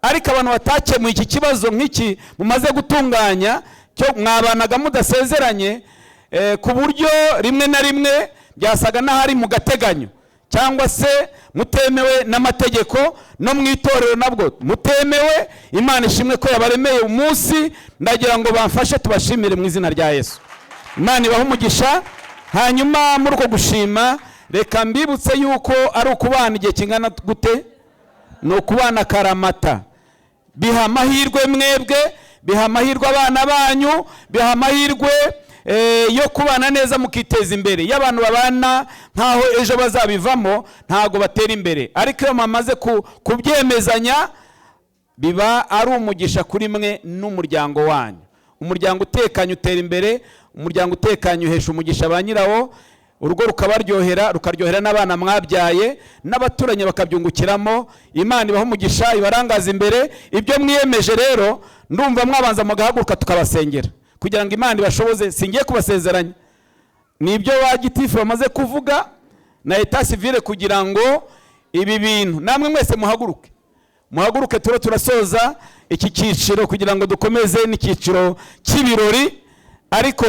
[SPEAKER 13] Ariko abantu batakemuye iki kibazo nk'iki mumaze gutunganya, cyo mwabanaga mudasezeranye, ku buryo rimwe na rimwe byasaga n'ahari mu gateganyo, cyangwa se mutemewe n'amategeko, no mu itorero nabwo mutemewe. Imana ishimwe ko yabaremeye umunsi, ndagira ngo bamfashe tubashimire mu izina rya Yesu. Imana ibahe umugisha. Hanyuma muri uko gushima, reka mbibutse yuko ari ukubana igihe kingana gute, ni ukubana akaramata. Biha amahirwe mwebwe, biha amahirwe abana banyu, biha amahirwe yo kubana neza mukiteza imbere. Iyo abantu babana nkaho ejo bazabivamo, ntago batera imbere. Ariko iyo mamaze kubyemezanya, biba ari umugisha kuri mwe n'umuryango wanyu. Umuryango utekanye utera imbere, umuryango utekanye uhesha umugisha ba nyirawo, urugo rukabaryohera, rukaryohera n'abana mwabyaye, n'abaturanyi bakabyungukiramo. Imana ibaho umugisha, ibarangaza imbere. Ibyo mwiyemeje rero, ndumva mwabanza mugahaguruka tukabasengera kugira ngo Imana ibashoboze. Singiye kubasezeranya, nibyo ba gitifu bamaze kuvuga na etat civile, kugira ngo ibi bintu namwe mwese muhaguruke turasoza iki cyiciro kugira ngo dukomeze n'icyiciro cy'ibirori. Ariko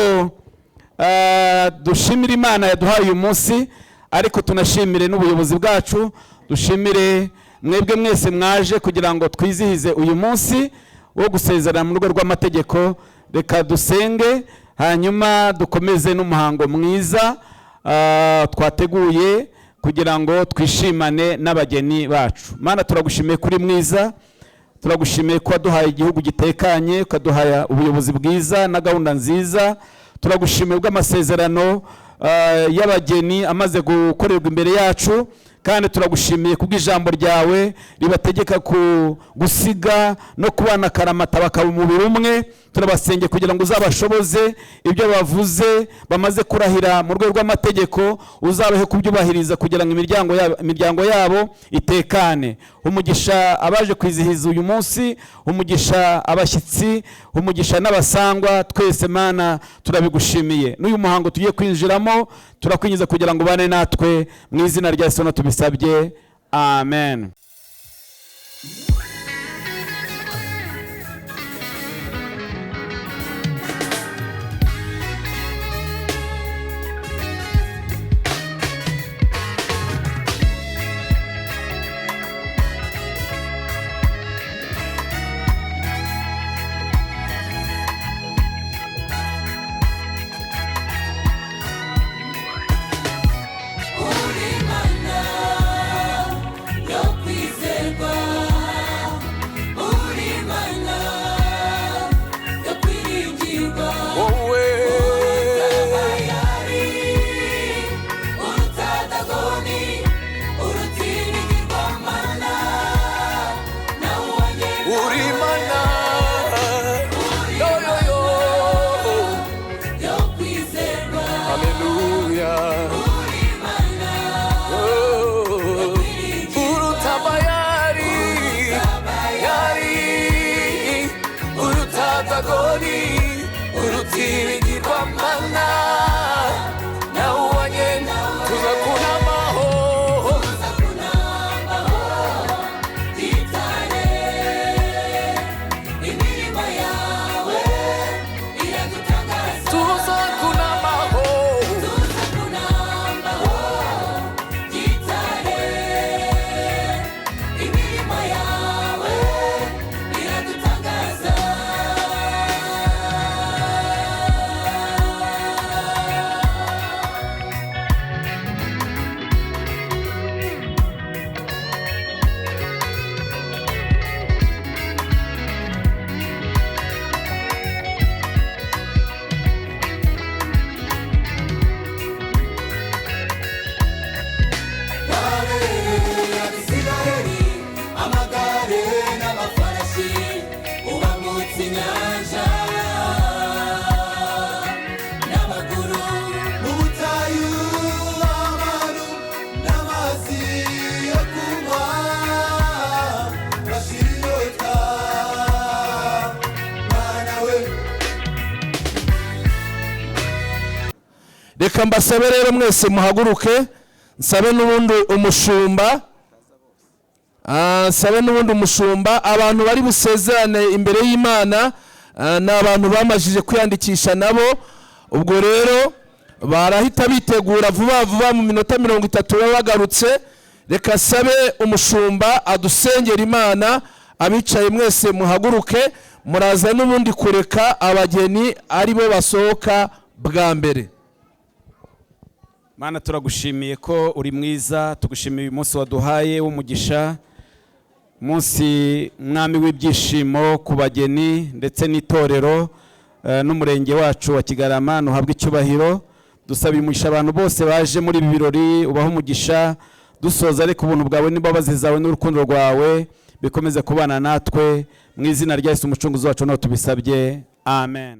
[SPEAKER 13] dushimire Imana yaduhaye uyu munsi, ariko tunashimire n'ubuyobozi bwacu, dushimire mwebwe mwese mwaje kugira ngo twizihize uyu munsi wo gusezerana mu rugo rw'amategeko. Reka dusenge, hanyuma dukomeze n'umuhango mwiza twateguye kugira ngo twishimane n'abageni bacu. Mana, turagushimiye kuri mwiza, turagushimiye ko waduhaye igihugu gitekanye, ukaduhaye ubuyobozi bwiza na gahunda nziza. Turagushimiye bw'amasezerano y'abageni amaze gukorerwa imbere yacu, kandi turagushimiye kubw'ijambo ryawe ribategeka gusiga no kubana akaramata, bakaba umubiri umwe. Turabasenge kugira ngo uzabashoboze ibyo bavuze bamaze kurahira mu rwego rw'amategeko, uzabahe kubyubahiriza kugira ngo imiryango yabo itekane. Umugisha abaje kwizihiza uyu munsi, umugisha abashyitsi, umugisha n'abasangwa, twese Mana turabigushimiye. N'uyu muhango tugiye kwinjiramo, turakwinjiza kugira ngo ubane natwe, mu izina rya Yesu tubisabye, amen.
[SPEAKER 6] Uri Mana yo kwizerwa.
[SPEAKER 11] reka mbasabe rero mwese muhaguruke, nsabe n'ubundi umushumba, abantu bari busezerane imbere y'Imana ni abantu bamajije kwiyandikisha nabo. Ubwo rero barahita bitegura vuba vuba, mu minota 30 baba bagarutse. Reka sabe umushumba adusengera Imana. Abicaye mwese muhaguruke, muraza n'ubundi kureka abageni ari bo basohoka bwa mbere.
[SPEAKER 13] Mana, turagushimiye ko uri mwiza, tugushimiye uyu munsi waduhaye w'umugisha, munsi mwami w'ibyishimo ku bageni ndetse n'itorero n'umurenge wacu wa Kigarama. Nuhabwe icyubahiro. Dusaba umugisha abantu bose baje muri ibi birori, ubaho umugisha. Dusoza ariko ubuntu bwawe n'imbabazi zawe n'urukundo rwawe bikomeze kubana natwe, mu izina rya Yesu umucunguzi wacu no tubisabye, amen.